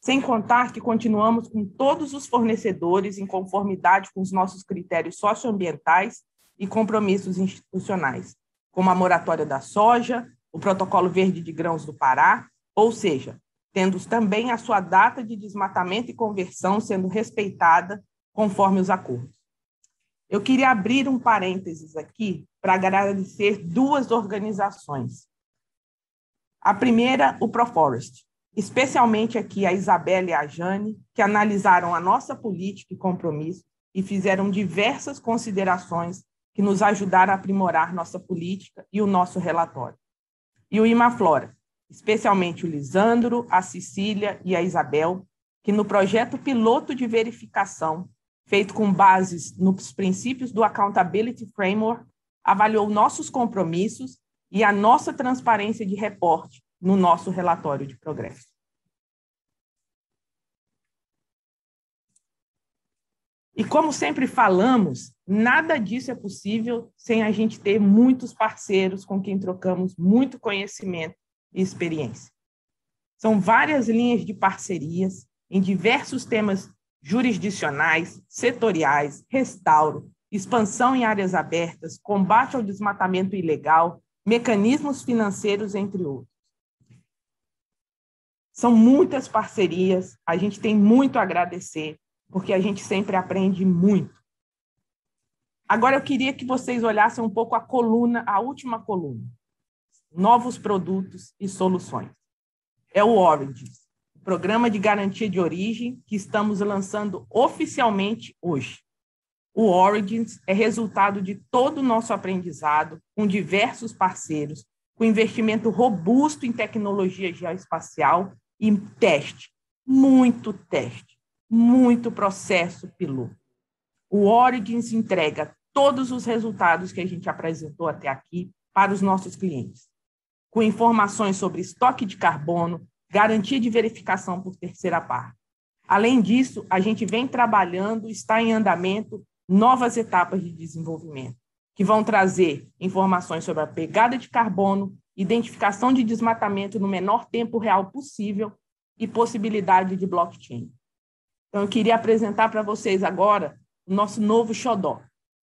Sem contar que continuamos com todos os fornecedores em conformidade com os nossos critérios socioambientais e compromissos institucionais, como a moratória da soja, o Protocolo Verde de Grãos do Pará, ou seja, tendo também a sua data de desmatamento e conversão sendo respeitada conforme os acordos. Eu queria abrir um parênteses aqui para agradecer duas organizações. A primeira, o Proforest, especialmente aqui a Isabela e a Jane, que analisaram a nossa política e compromisso e fizeram diversas considerações que nos ajudaram a aprimorar nossa política e o nosso relatório. E o Imaflora, especialmente o Lisandro, a Cecília e a Isabel, que no projeto piloto de verificação, feito com bases nos princípios do Accountability Framework, avaliou nossos compromissos e a nossa transparência de reporte no nosso relatório de progresso. E como sempre falamos, nada disso é possível sem a gente ter muitos parceiros com quem trocamos muito conhecimento e experiência. São várias linhas de parcerias em diversos temas jurisdicionais, setoriais, restauro, expansão em áreas abertas, combate ao desmatamento ilegal, mecanismos financeiros, entre outros. São muitas parcerias, a gente tem muito a agradecer, porque a gente sempre aprende muito. Agora eu queria que vocês olhassem um pouco a última coluna, novos produtos e soluções. É o Origins, o programa de garantia de origem que estamos lançando oficialmente hoje. O Origins é resultado de todo o nosso aprendizado com diversos parceiros, com investimento robusto em tecnologia geoespacial e teste, muito processo piloto. O Origins entrega todos os resultados que a gente apresentou até aqui para os nossos clientes, com informações sobre estoque de carbono, garantia de verificação por terceira parte. Além disso, a gente vem trabalhando, está em andamento, novas etapas de desenvolvimento, que vão trazer informações sobre a pegada de carbono, identificação de desmatamento no menor tempo real possível e possibilidade de blockchain. Então, eu queria apresentar para vocês agora o nosso novo xodó,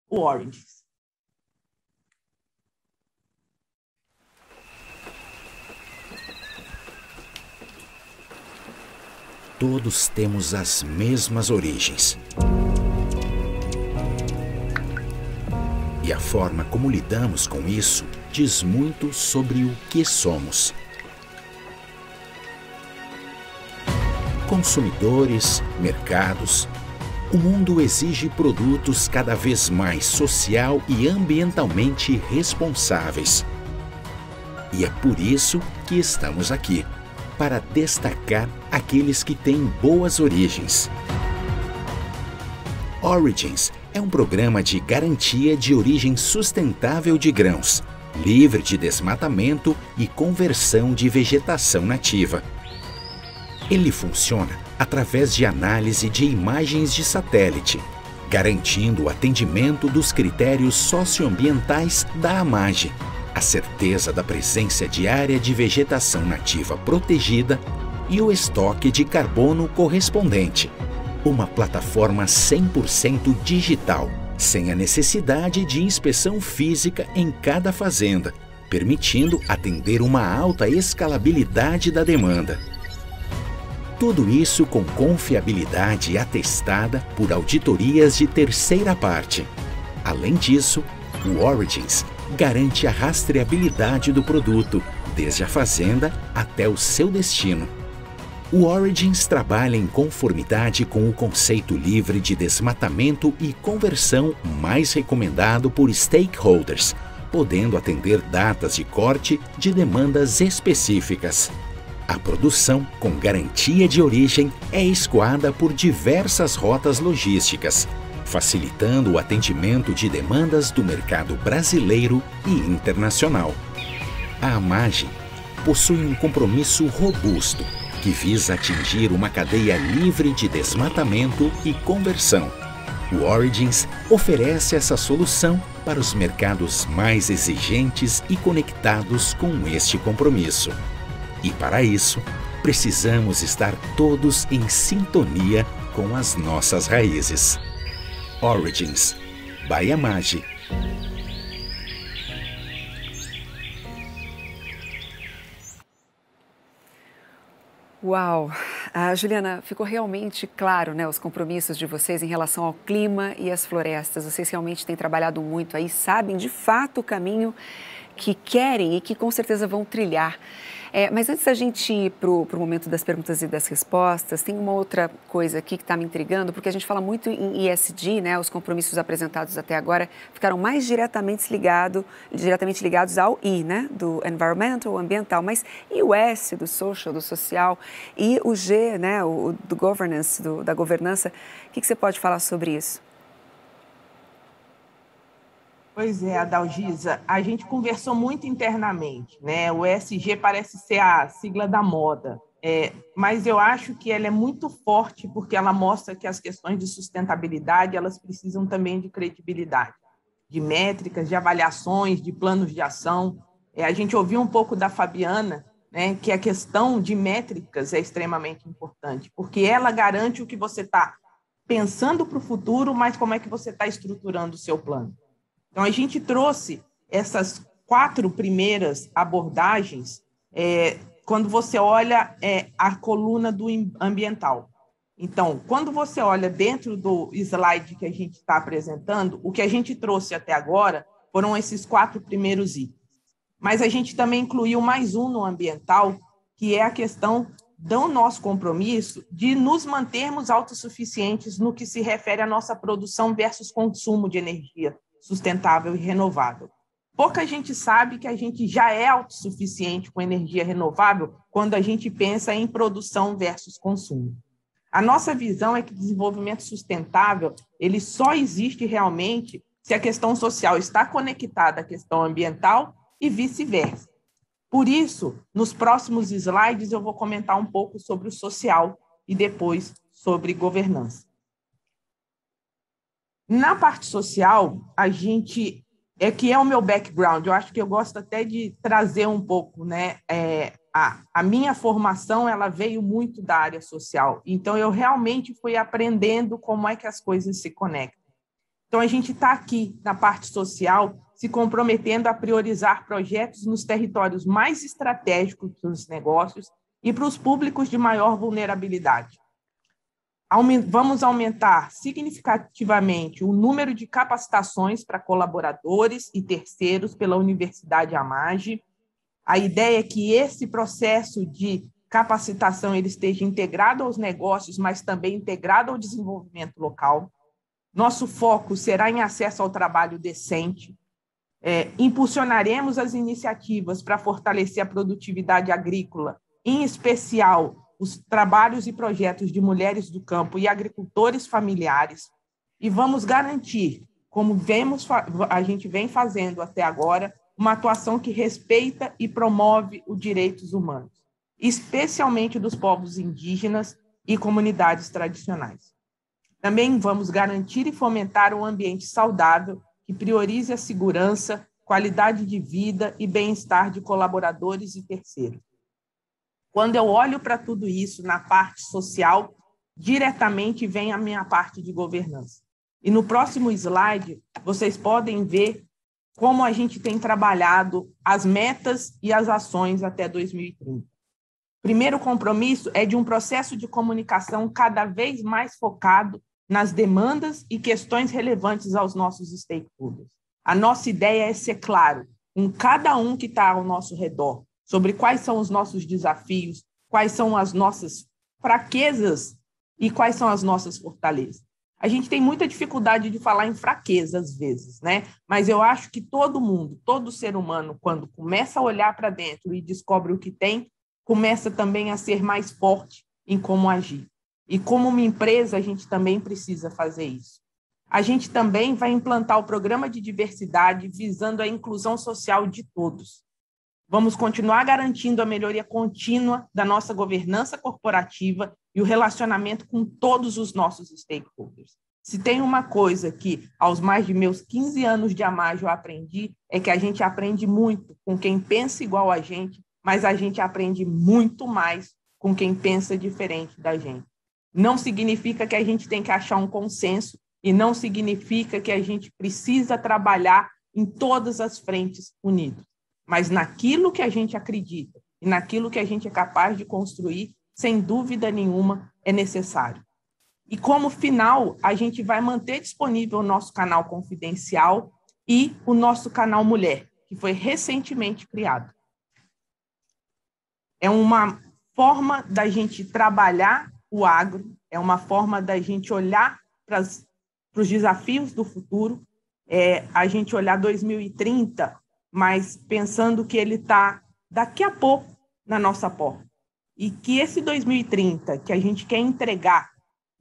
o Origins. Todos temos as mesmas origens. E a forma como lidamos com isso diz muito sobre o que somos. Consumidores, mercados. O mundo exige produtos cada vez mais social e ambientalmente responsáveis. E é por isso que estamos aqui, para destacar aqueles que têm boas origens. Origins é um programa de garantia de origem sustentável de grãos, livre de desmatamento e conversão de vegetação nativa. Ele funciona através de análise de imagens de satélite, garantindo o atendimento dos critérios socioambientais da AMAGE, a certeza da presença diária de vegetação nativa protegida e o estoque de carbono correspondente. Uma plataforma 100% digital, sem a necessidade de inspeção física em cada fazenda, permitindo atender uma alta escalabilidade da demanda. Tudo isso com confiabilidade atestada por auditorias de terceira parte. Além disso, o Origins garante a rastreabilidade do produto, desde a fazenda até o seu destino. O Origins trabalha em conformidade com o conceito livre de desmatamento e conversão mais recomendado por stakeholders, podendo atender datas de corte de demandas específicas. A produção com garantia de origem é escoada por diversas rotas logísticas, facilitando o atendimento de demandas do mercado brasileiro e internacional. A AMAGE possui um compromisso robusto que visa atingir uma cadeia livre de desmatamento e conversão. O Origins oferece essa solução para os mercados mais exigentes e conectados com este compromisso. E para isso, precisamos estar todos em sintonia com as nossas raízes. Origins, by AMAGE. Uau! Juliana, ficou realmente claro, né, os compromissos de vocês em relação ao clima e às florestas. Vocês realmente têm trabalhado muito aí, sabem de fato o caminho que querem e que com certeza vão trilhar. Mas antes da gente ir para o momento das perguntas e das respostas, tem uma outra coisa aqui que está me intrigando, porque a gente fala muito em ESG, né? Os compromissos apresentados até agora ficaram mais diretamente ligados ao I, né? Do environmental, ambiental, mas e o S, do social, do social, e o G, né? O do governance, da governança. O que você pode falar sobre isso? Pois é, Adalgisa, a gente conversou muito internamente, né? O ESG parece ser a sigla da moda, mas eu acho que ela é muito forte porque ela mostra que as questões de sustentabilidade elas precisam também de credibilidade, de métricas, de avaliações, de planos de ação. A gente ouviu um pouco da Fabiana, né, que a questão de métricas é extremamente importante, porque ela garante o que você está pensando para o futuro, mas como é que você está estruturando o seu plano. Então, a gente trouxe essas 4 primeiras abordagens quando você olha a coluna do ambiental. Então, quando você olha dentro do slide que a gente está apresentando, o que a gente trouxe até agora foram esses 4 primeiros itens. Mas a gente também incluiu mais um no ambiental, que é a questão do nosso compromisso de nos mantermos autossuficientes no que se refere à nossa produção versus consumo de energia sustentável e renovável. Pouca gente sabe que a gente já é autossuficiente com energia renovável quando a gente pensa em produção versus consumo. A nossa visão é que desenvolvimento sustentável ele só existe realmente se a questão social está conectada à questão ambiental e vice-versa. Por isso, nos próximos slides, eu vou comentar um pouco sobre o social e depois sobre governança. Na parte social, a gente... que é o meu background, eu acho que eu gosto até de trazer um pouco, né? A minha formação, ela veio muito da área social, então eu realmente fui aprendendo como é que as coisas se conectam. Então, a gente está aqui na parte social, se comprometendo a priorizar projetos nos territórios mais estratégicos dos negócios e para os públicos de maior vulnerabilidade. Vamos aumentar significativamente o número de capacitações para colaboradores e terceiros pela Universidade AMAGE. A ideia é que esse processo de capacitação ele esteja integrado aos negócios, mas também integrado ao desenvolvimento local. Nosso foco será em acesso ao trabalho decente. Impulsionaremos as iniciativas para fortalecer a produtividade agrícola, em especial os trabalhos e projetos de mulheres do campo e agricultores familiares, e vamos garantir, como a gente vem fazendo até agora, uma atuação que respeita e promove os direitos humanos, especialmente dos povos indígenas e comunidades tradicionais. Também vamos garantir e fomentar um ambiente saudável que priorize a segurança, qualidade de vida e bem-estar de colaboradores e terceiros. Quando eu olho para tudo isso na parte social, diretamente vem a minha parte de governança. E no próximo slide, vocês podem ver como a gente tem trabalhado as metas e as ações até 2030. Primeiro compromisso é de um processo de comunicação cada vez mais focado nas demandas e questões relevantes aos nossos stakeholders. A nossa ideia é ser claro com cada um que está ao nosso redor, sobre quais são os nossos desafios, quais são as nossas fraquezas e quais são as nossas fortalezas. A gente tem muita dificuldade de falar em fraqueza às vezes, né? Mas eu acho que todo mundo, todo ser humano, quando começa a olhar para dentro e descobre o que tem, começa também a ser mais forte em como agir. E como uma empresa, a gente também precisa fazer isso. A gente também vai implantar o programa de diversidade visando a inclusão social de todos. Vamos continuar garantindo a melhoria contínua da nossa governança corporativa e o relacionamento com todos os nossos stakeholders. Se tem uma coisa que, aos mais de meus 15 anos de AMAGE, eu aprendi, é que a gente aprende muito com quem pensa igual a gente, mas a gente aprende muito mais com quem pensa diferente da gente. Não significa que a gente tem que achar um consenso e não significa que a gente precisa trabalhar em todas as frentes unidos. Mas naquilo que a gente acredita e naquilo que a gente é capaz de construir, sem dúvida nenhuma, é necessário. E como final, a gente vai manter disponível o nosso canal confidencial e o nosso canal Mulher, que foi recentemente criado. É uma forma da gente trabalhar o agro, é uma forma da gente olhar para os desafios do futuro, a gente olhar 2030, mas pensando que ele está daqui a pouco na nossa porta. E que esse 2030 que a gente quer entregar,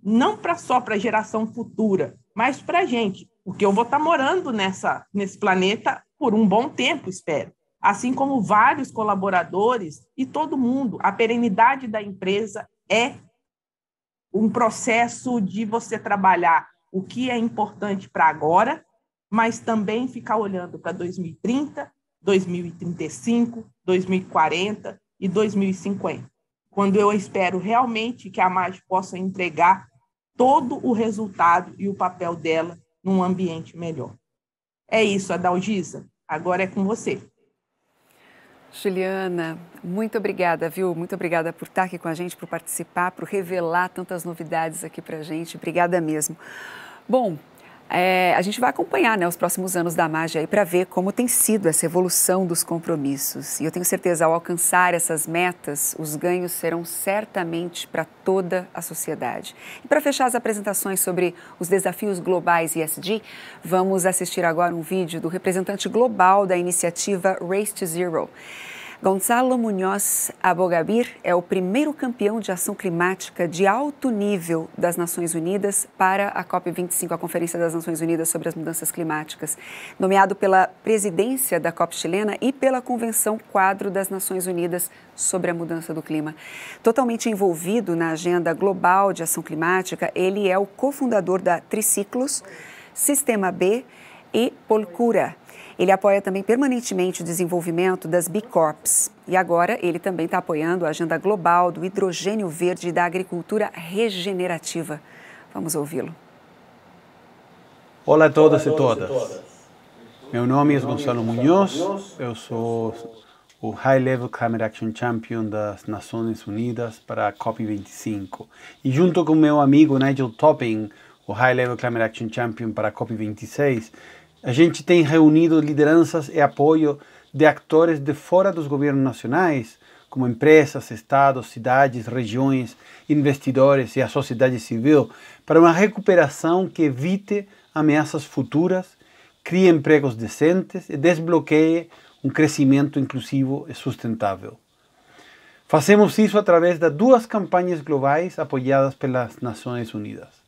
não só para a geração futura, mas para a gente, porque eu vou estar morando nesse planeta por um bom tempo, espero. assim como vários colaboradores e todo mundo. A perenidade da empresa é um processo de você trabalhar o que é importante para agora, mas também ficar olhando para 2030, 2035, 2040 e 2050, quando eu espero realmente que a MAGE possa entregar todo o resultado e o papel dela num ambiente melhor. É isso, Adalgisa. Agora é com você. Juliana, muito obrigada, viu? Muito obrigada por estar aqui com a gente, por participar, por revelar tantas novidades aqui para a gente. Obrigada mesmo. Bom, a gente vai acompanhar, né, os próximos anos da MAGE aí para ver como tem sido essa evolução dos compromissos. E eu tenho certeza, ao alcançar essas metas, os ganhos serão certamente para toda a sociedade. E para fechar as apresentações sobre os desafios globais ESG, vamos assistir agora um vídeo do representante global da iniciativa Race to Zero. Gonzalo Muñoz Abogabir é o primeiro campeão de ação climática de alto nível das Nações Unidas para a COP25, a Conferência das Nações Unidas sobre as Mudanças Climáticas, nomeado pela presidência da COP chilena e pela Convenção Quadro das Nações Unidas sobre a Mudança do Clima. Totalmente envolvido na agenda global de ação climática, ele é o cofundador da Triciclos, Sistema B e Polcura. Ele apoia também permanentemente o desenvolvimento das B Corps. E agora ele também está apoiando a agenda global do hidrogênio verde e da agricultura regenerativa. Vamos ouvi-lo. Olá a todos e todas. Meu nome é Gonzalo Muñoz. Eu sou o High Level Climate Action Champion das Nações Unidas para a COP25. E junto com meu amigo Nigel Topping, o High Level Climate Action Champion para a COP26, a gente tem reunido lideranças e apoio de atores de fora dos governos nacionais, como empresas, estados, cidades, regiões, investidores e a sociedade civil, para uma recuperação que evite ameaças futuras, crie empregos decentes e desbloqueie um crescimento inclusivo e sustentável. Fazemos isso através de duas campanhas globais apoiadas pelas Nações Unidas.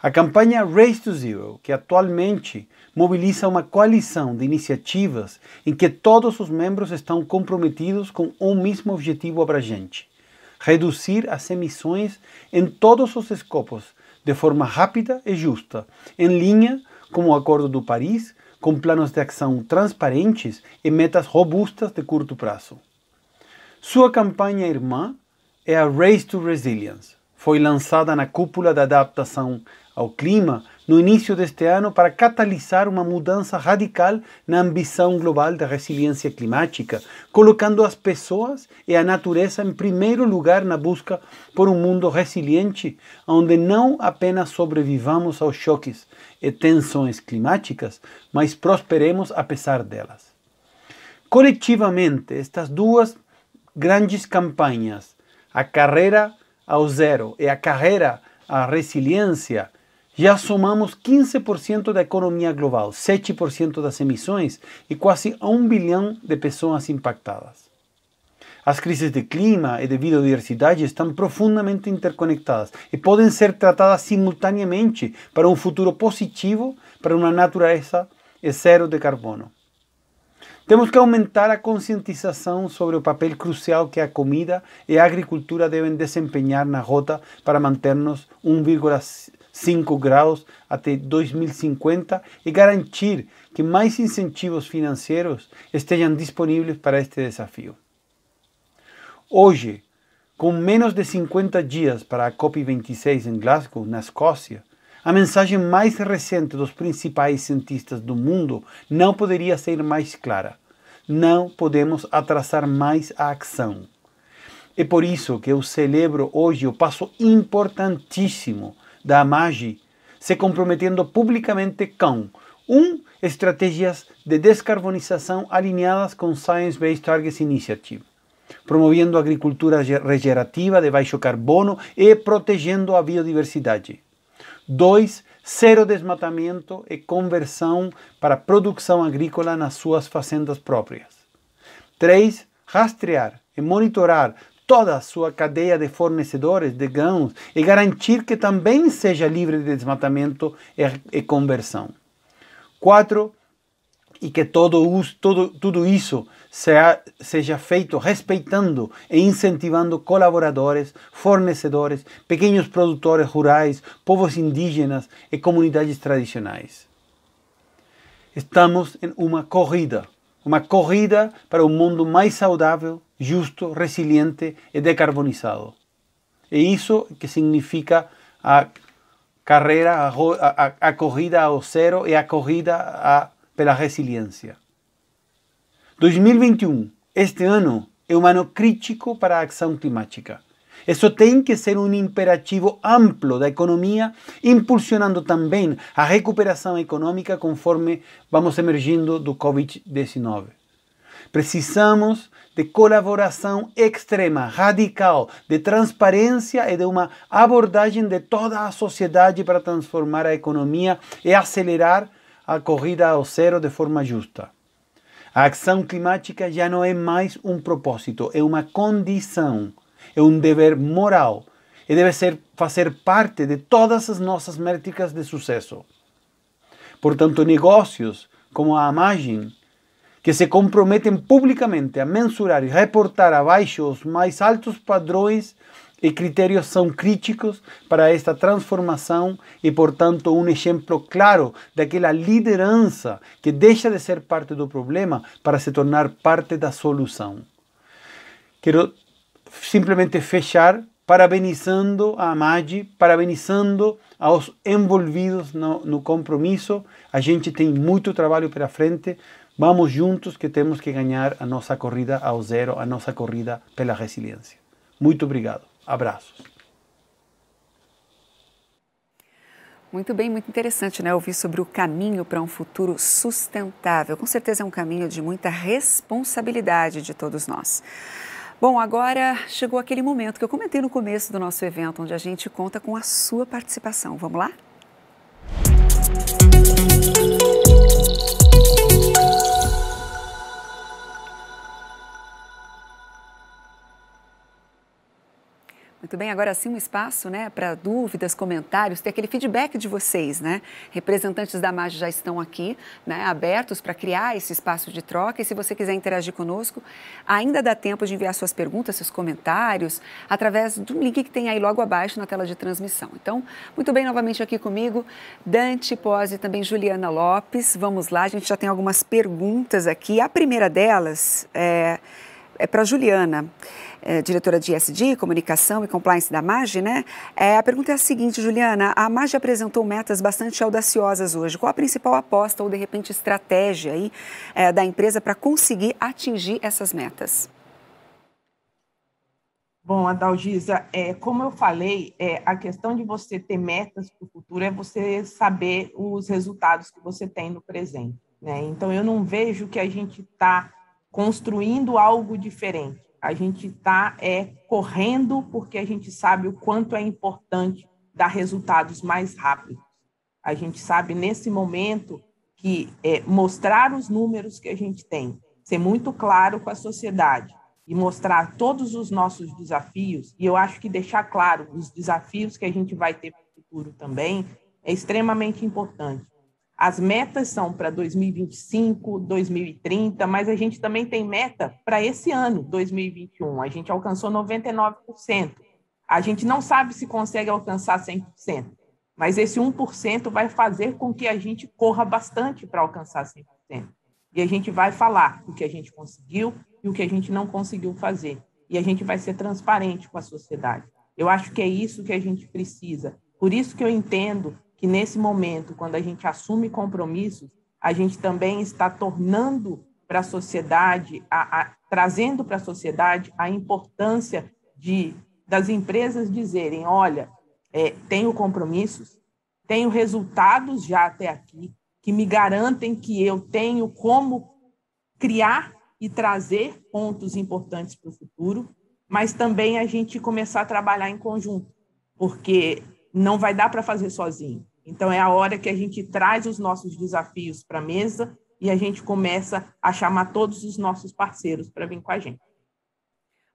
A campanha Race to Zero, que atualmente mobiliza uma coalizão de iniciativas em que todos os membros estão comprometidos com um mesmo objetivo abrangente: reduzir as emissões em todos os escopos de forma rápida e justa, em linha com o Acordo do Paris, com planos de ação transparentes e metas robustas de curto prazo. Sua campanha irmã é a Race to Resilience. Foi lançada na cúpula da adaptação ao clima no início deste ano para catalisar uma mudança radical na ambição global da resiliência climática, colocando as pessoas e a natureza em primeiro lugar na busca por um mundo resiliente, onde não apenas sobrevivamos aos choques e tensões climáticas, mas prosperemos apesar delas. Coletivamente, estas duas grandes campanhas, a carreira ao zero e a carreira à resiliência, já somamos 15% da economia global, 7% das emissões e quase 1 bilhão de pessoas impactadas. As crises de clima e de biodiversidade estão profundamente interconectadas e podem ser tratadas simultaneamente para um futuro positivo para uma natureza zero de carbono. Temos que aumentar a conscientização sobre o papel crucial que a comida e a agricultura devem desempenhar na rota para manter-nos 1,5 graus até 2050 e garantir que mais incentivos financeiros estejam disponíveis para este desafio. Hoje, com menos de 50 dias para a COP26 em Glasgow, na Escócia, a mensagem mais recente dos principais cientistas do mundo não poderia ser mais clara. Não podemos atrasar mais a ação. É por isso que eu celebro hoje o passo importantíssimo da MAGE se comprometendo publicamente com estratégias de descarbonização alinhadas com Science Based Targets Initiative, promovendo a agricultura regenerativa de baixo carbono e protegendo a biodiversidade. 2. Zero desmatamento e conversão para a produção agrícola nas suas fazendas próprias. 3. Rastrear e monitorar toda a sua cadeia de fornecedores de grãos e garantir que também seja livre de desmatamento e conversão. 4. e que tudo isso seja feito respeitando e incentivando colaboradores, fornecedores, pequenos produtores rurais, povos indígenas e comunidades tradicionais. Estamos em uma corrida para um mundo mais saudável, justo, resiliente e decarbonizado. E isso que significa a corrida ao zero e a corrida pela resiliência. 2021, este ano, é um ano crítico para a ação climática. Isso tem que ser um imperativo amplo da economia, impulsionando também a recuperação econômica conforme vamos emergindo do Covid-19. Precisamos de colaboração extrema, radical, de transparência e de uma abordagem de toda a sociedade para transformar a economia e acelerar a corrida ao zero de forma justa. A ação climática já não é mais um propósito, é uma condição, é um dever moral e deve fazer parte de todas as nossas métricas de sucesso. Portanto, negócios como a Amagem, que se comprometem publicamente a mensurar e reportar abaixo os mais altos padrões e critérios são críticos para esta transformação e, portanto, um exemplo claro daquela liderança que deixa de ser parte do problema para se tornar parte da solução. Quero simplesmente fechar parabenizando a Amagem, parabenizando aos envolvidos no compromisso. A gente tem muito trabalho pela frente. Vamos juntos que temos que ganhar a nossa corrida ao zero, a nossa corrida pela resiliência. Muito obrigado. Abraços. Muito bem, muito interessante, né? Ouvir sobre o caminho para um futuro sustentável. Com certeza é um caminho de muita responsabilidade de todos nós. Bom, agora chegou aquele momento que eu comentei no começo do nosso evento, onde a gente conta com a sua participação. Vamos lá? Muito bem, agora sim um espaço, né, para dúvidas, comentários, ter aquele feedback de vocês, né? Representantes da Amagem já estão aqui, né, abertos para criar esse espaço de troca e se você quiser interagir conosco, ainda dá tempo de enviar suas perguntas, seus comentários, através de um link que tem aí logo abaixo na tela de transmissão. Então, muito bem, novamente aqui comigo, Dante Pozzi e também Juliana Lopes. Vamos lá, a gente já tem algumas perguntas aqui. A primeira delas é para a Juliana. Diretora de ESG, Comunicação e Compliance da Amagem, né? A pergunta é a seguinte, Juliana, a Amagem apresentou metas bastante audaciosas hoje. Qual a principal aposta ou, de repente, estratégia aí, da empresa para conseguir atingir essas metas? Bom, Adalgisa, como eu falei, a questão de você ter metas para o futuro é você saber os resultados que você tem no presente, né? Então, eu não vejo que a gente está construindo algo diferente. A gente está correndo porque a gente sabe o quanto é importante dar resultados mais rápidos. A gente sabe, nesse momento, que mostrar os números que a gente tem, ser muito claro com a sociedade e mostrar todos os nossos desafios, e eu acho que deixar claro os desafios que a gente vai ter para o futuro também, é extremamente importante. As metas são para 2025, 2030, mas a gente também tem meta para esse ano, 2021. A gente alcançou 99%. A gente não sabe se consegue alcançar 100%, mas esse 1% vai fazer com que a gente corra bastante para alcançar 100%. E a gente vai falar o que a gente conseguiu e o que a gente não conseguiu fazer. E a gente vai ser transparente com a sociedade. Eu acho que é isso que a gente precisa. Por isso que eu entendo que nesse momento, quando a gente assume compromissos, a gente também está tornando para a sociedade, trazendo para a sociedade a importância das empresas dizerem, olha, tenho compromissos, tenho resultados já até aqui, que me garantem que eu tenho como criar e trazer pontos importantes para o futuro, mas também a gente começar a trabalhar em conjunto, porque não vai dar para fazer sozinho. Então, é a hora que a gente traz os nossos desafios para a mesa e a gente começa a chamar todos os nossos parceiros para vir com a gente.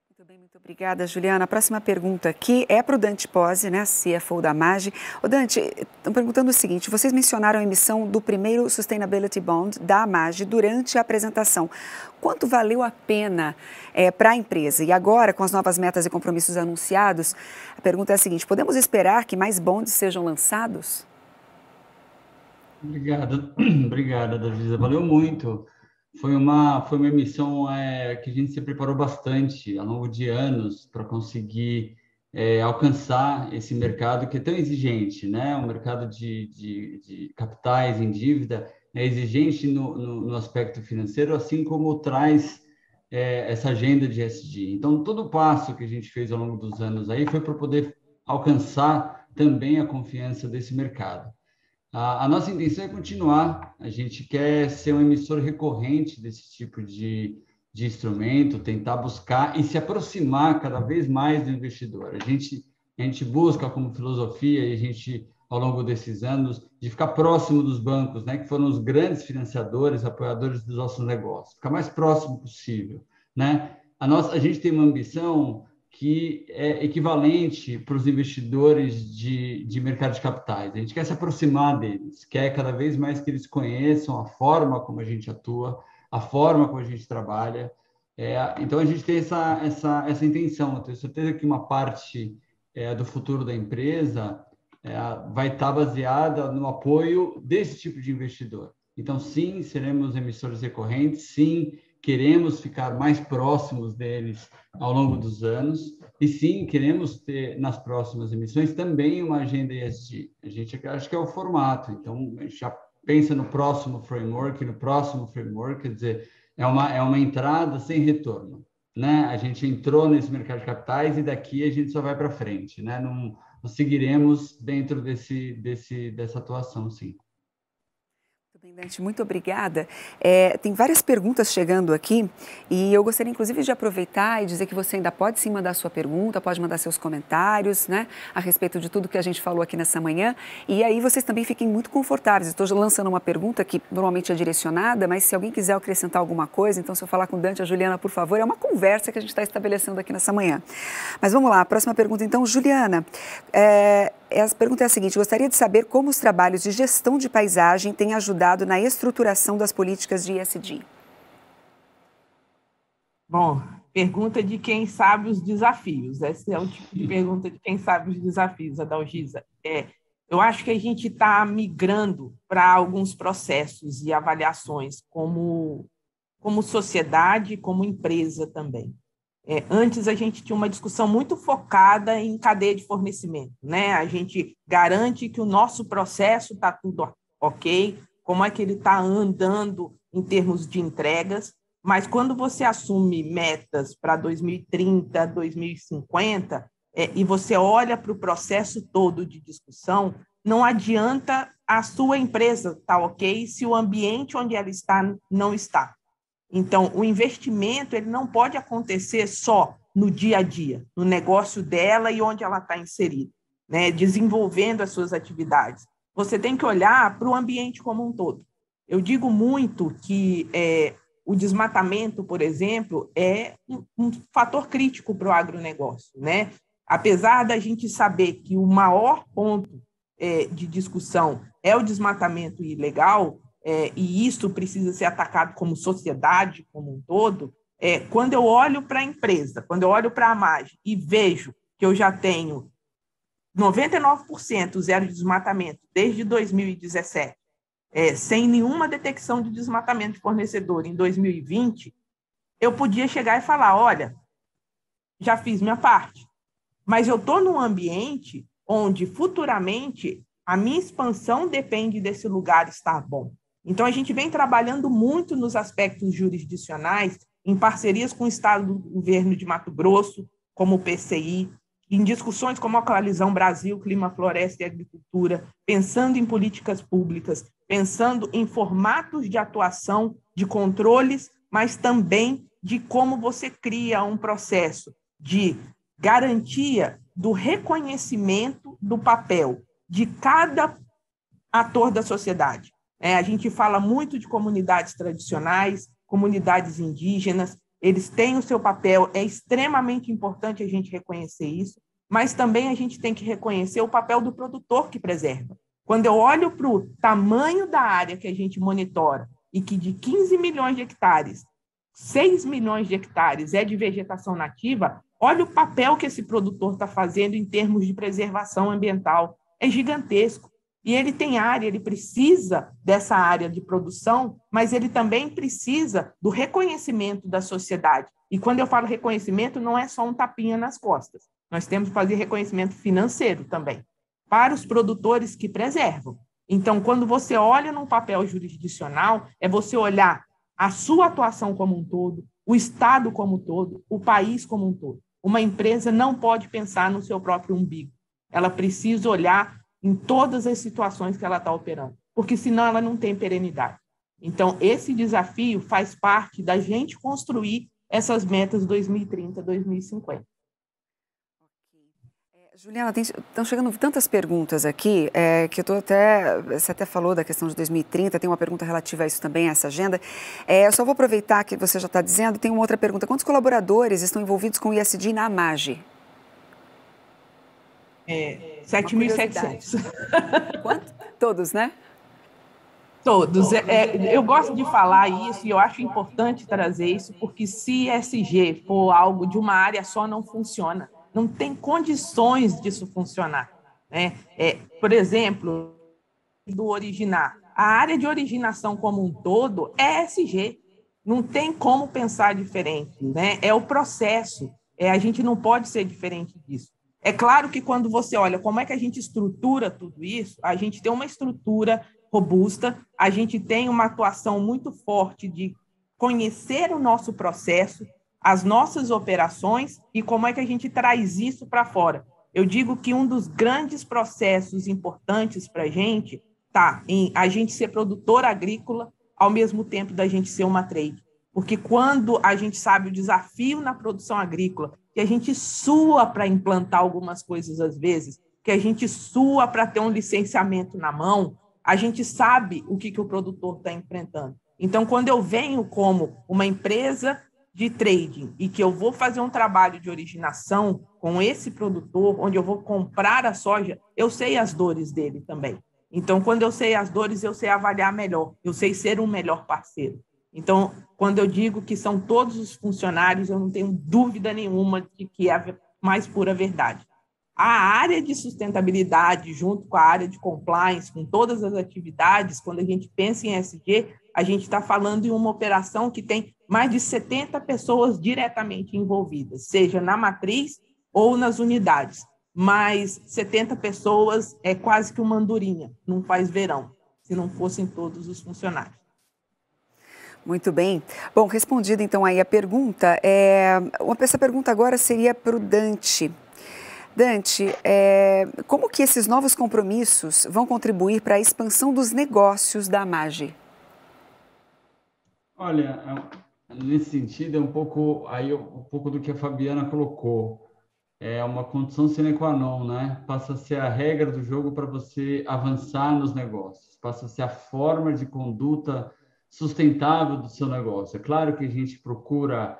Muito bem, muito Obrigada, Juliana. A próxima pergunta aqui é para o Dante Pozzi, né, CFO da MAGE. Ô, Dante, estão perguntando o seguinte: vocês mencionaram a emissão do primeiro Sustainability Bond da MAGE durante a apresentação. Quanto valeu a pena para a empresa? E agora, com as novas metas e compromissos anunciados, a pergunta é a seguinte: podemos esperar que mais bonds sejam lançados? Obrigada, Davisa. Valeu muito. Foi uma emissão que a gente se preparou bastante ao longo de anos para conseguir alcançar esse mercado que é tão exigente, né? Um mercado de capitais em dívida é exigente no aspecto financeiro, assim como traz essa agenda de ESG. Então, todo o passo que a gente fez ao longo dos anos aí foi para poder alcançar também a confiança desse mercado. A nossa intenção é continuar, a gente quer ser um emissor recorrente desse tipo de instrumento, tentar buscar e se aproximar cada vez mais do investidor. A gente busca como filosofia, e a gente, ao longo desses anos, de ficar próximo dos bancos, né, que foram os grandes financiadores, apoiadores dos nossos negócios, ficar mais próximo possível, né? A gente tem uma ambição que é equivalente para os investidores de mercado de capitais. A gente quer se aproximar deles, quer cada vez mais que eles conheçam a forma como a gente atua, a forma como a gente trabalha. Então, a gente tem essa intenção. Eu tenho certeza que uma parte do futuro da empresa vai estar baseada no apoio desse tipo de investidor. Então, sim, seremos emissores recorrentes, sim, queremos ficar mais próximos deles ao longo dos anos e, sim, queremos ter nas próximas emissões também uma agenda ESG. A gente acha que é o formato, então a gente já pensa no próximo framework, quer dizer, é uma entrada sem retorno, né? A gente entrou nesse mercado de capitais e daqui a gente só vai para frente, né? Não seguiremos dentro dessa atuação, sim. Dante, muito obrigada. Tem várias perguntas chegando aqui e eu gostaria, inclusive, de aproveitar e dizer que você ainda pode sim mandar sua pergunta, pode mandar seus comentários, né, a respeito de tudo que a gente falou aqui nessa manhã. E aí vocês também fiquem muito confortáveis. Estou lançando uma pergunta que normalmente é direcionada, mas se alguém quiser acrescentar alguma coisa, então se eu falar com o Dante e a Juliana, por favor, é uma conversa que a gente está estabelecendo aqui nessa manhã. Mas vamos lá, a próxima pergunta então, Juliana. A pergunta é a seguinte: gostaria de saber como os trabalhos de gestão de paisagem têm ajudado na estruturação das políticas de ESG. Bom, pergunta de quem sabe os desafios. Esse é o tipo de pergunta de quem sabe os desafios, Adalgisa. Eu acho que a gente está migrando para alguns processos e avaliações como sociedade, como empresa também. Antes, a gente tinha uma discussão muito focada em cadeia de fornecimento, né? A gente garante que o nosso processo está tudo ok, como é que ele está andando em termos de entregas, mas quando você assume metas para 2030, 2050, e você olha para o processo todo de discussão, não adianta a sua empresa estar ok se o ambiente onde ela está não está. Então, o investimento ele não pode acontecer só no dia a dia, no negócio dela e onde ela está inserida, né? Desenvolvendo as suas atividades. Você tem que olhar para o ambiente como um todo. Eu digo muito que o desmatamento, por exemplo, é um fator crítico para o agronegócio, né? Apesar da gente saber que o maior ponto de discussão é o desmatamento ilegal, e isso precisa ser atacado como sociedade, como um todo, quando eu olho para a empresa, quando eu olho para a MAGE e vejo que eu já tenho 99% zero de desmatamento desde 2017, sem nenhuma detecção de desmatamento de fornecedor em 2020, eu podia chegar e falar, olha, já fiz minha parte, mas eu estou num ambiente onde futuramente a minha expansão depende desse lugar estar bom. Então, a gente vem trabalhando muito nos aspectos jurisdicionais, em parcerias com o Estado do Governo de Mato Grosso, como o PCI, em discussões como a Coalizão Brasil, Clima, Floresta e Agricultura, pensando em políticas públicas, pensando em formatos de atuação, de controles, mas também de como você cria um processo de garantia do reconhecimento do papel de cada ator da sociedade. A gente fala muito de comunidades tradicionais, comunidades indígenas. eles têm o seu papel, é extremamente importante a gente reconhecer isso, mas também a gente tem que reconhecer o papel do produtor que preserva. Quando eu olho para o tamanho da área que a gente monitora, e que de 15 milhões de hectares, 6 milhões de hectares é de vegetação nativa, olha o papel que esse produtor está fazendo em termos de preservação ambiental. É gigantesco. E ele tem área, ele precisa dessa área de produção, mas ele também precisa do reconhecimento da sociedade. E quando eu falo reconhecimento, não é só um tapinha nas costas. Nós temos que fazer reconhecimento financeiro também, para os produtores que preservam. Então, quando você olha num papel jurisdicional, é você olhar a sua atuação como um todo, o Estado como um todo, o país como um todo. Uma empresa não pode pensar no seu próprio umbigo. Ela precisa olhar em todas as situações que ela está operando, porque senão ela não tem perenidade. Então, esse desafio faz parte da gente construir essas metas 2030, 2050. Juliana, estão chegando tantas perguntas aqui, que você até falou da questão de 2030, tem uma pergunta relativa a isso também, a essa agenda. Eu só vou aproveitar que você já está dizendo, tem uma outra pergunta. Quantos colaboradores estão envolvidos com o ISD na AMAGE? 7.700. Quanto? Todos, né? Todos. Eu gosto de falar isso e eu acho importante trazer isso, porque se ESG for algo de uma área só, não funciona. Não tem condições disso funcionar, né? Por exemplo, do originar. A área de originação como um todo é ESG. Não tem como pensar diferente, né? É o processo. A gente não pode ser diferente disso. É claro que quando você olha como é que a gente estrutura tudo isso, a gente tem uma estrutura robusta, a gente tem uma atuação muito forte de conhecer o nosso processo, as nossas operações e como é que a gente traz isso para fora. Eu digo que um dos grandes processos importantes para a gente está em a gente ser produtor agrícola ao mesmo tempo da gente ser uma trade. Porque quando a gente sabe o desafio na produção agrícola, que a gente sua para implantar algumas coisas às vezes, que a gente sua para ter um licenciamento na mão, a gente sabe o que o produtor está enfrentando. Então, quando eu venho como uma empresa de trading e que eu vou fazer um trabalho de originação com esse produtor, onde eu vou comprar a soja, eu sei as dores dele também. Então, quando eu sei as dores, eu sei avaliar melhor, eu sei ser um melhor parceiro. Então, quando eu digo que são todos os funcionários, eu não tenho dúvida nenhuma de que é a mais pura verdade. A área de sustentabilidade, junto com a área de compliance, com todas as atividades, quando a gente pensa em ESG, a gente está falando em uma operação que tem mais de 70 pessoas diretamente envolvidas, seja na matriz ou nas unidades. Mas 70 pessoas é quase que uma andorinha, não faz verão, se não fossem todos os funcionários. Muito bem. Bom, respondida então aí a pergunta, essa pergunta agora seria para o Dante. Dante, como que esses novos compromissos vão contribuir para a expansão dos negócios da AMAGE? Olha, nesse sentido, um pouco do que a Fabiana colocou. É uma condição sine qua non, né? Passa a ser a regra do jogo para você avançar nos negócios. Passa a ser a forma de conduta sustentável do seu negócio. É claro que a gente procura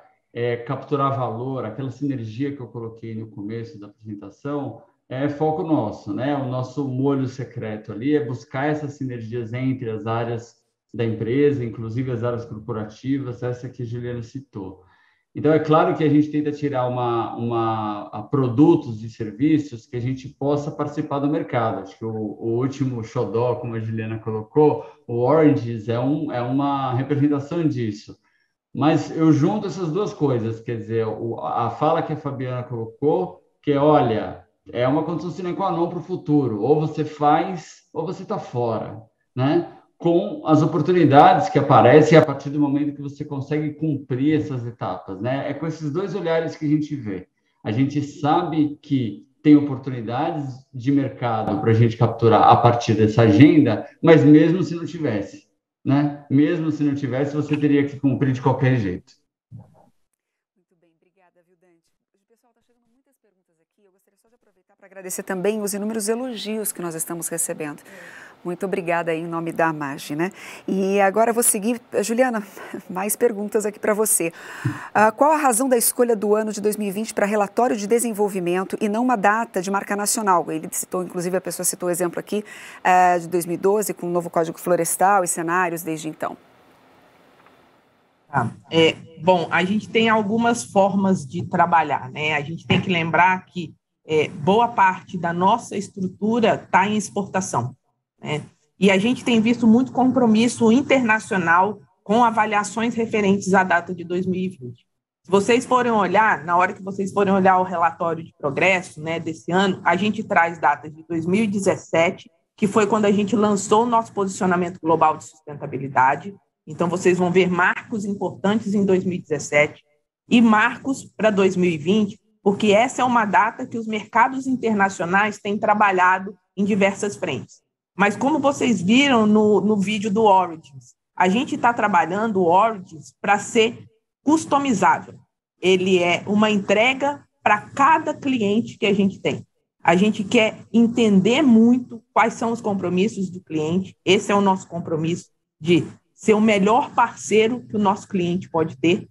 capturar valor, aquela sinergia que eu coloquei no começo da apresentação, é foco nosso, né? O nosso molho secreto ali é buscar essas sinergias entre as áreas da empresa, inclusive as áreas corporativas, essa que a Juliana citou. Então, é claro que a gente tenta tirar produtos e serviços que a gente possa participar do mercado. Acho que o último xodó, como a Juliana colocou, o Oranges é uma representação disso. Mas eu junto essas duas coisas, quer dizer, a fala que a Fabiana colocou, que olha, é uma condição sine qua non para o futuro. Ou você faz, ou você está fora, né? Com as oportunidades que aparecem a partir do momento que você consegue cumprir essas etapas, né? É com esses dois olhares que a gente vê. A gente sabe que tem oportunidades de mercado para a gente capturar a partir dessa agenda, mas mesmo se não tivesse, né? Mesmo se não tivesse, você teria que cumprir de qualquer jeito. Muito bem, obrigada, viu, Dante? Pessoal, está chegando muitas perguntas aqui. Eu gostaria só de aproveitar para agradecer também os inúmeros elogios que nós estamos recebendo. Muito obrigada aí, em nome da AMAGE, né? E agora eu vou seguir. Juliana, mais perguntas aqui para você. Qual a razão da escolha do ano de 2020 para relatório de desenvolvimento e não uma data de marca nacional? Ele citou, inclusive, a pessoa citou o exemplo aqui de 2012, com o novo Código Florestal e cenários desde então. Bom, a gente tem algumas formas de trabalhar, né? A gente tem que lembrar que boa parte da nossa estrutura está em exportação, né? E a gente tem visto muito compromisso internacional com avaliações referentes à data de 2020. Se vocês forem olhar, na hora que vocês forem olhar o relatório de progresso, né, desse ano, a gente traz datas de 2017, que foi quando a gente lançou o nosso posicionamento global de sustentabilidade. Então, vocês vão ver marcos importantes em 2017 e marcos para 2020, porque essa é uma data que os mercados internacionais têm trabalhado em diversas frentes. Mas como vocês viram no vídeo do Origins, a gente está trabalhando o Origins para ser customizável. Ele é uma entrega para cada cliente que a gente tem. A gente quer entender muito quais são os compromissos do cliente. Esse é o nosso compromisso de ser o melhor parceiro que o nosso cliente pode ter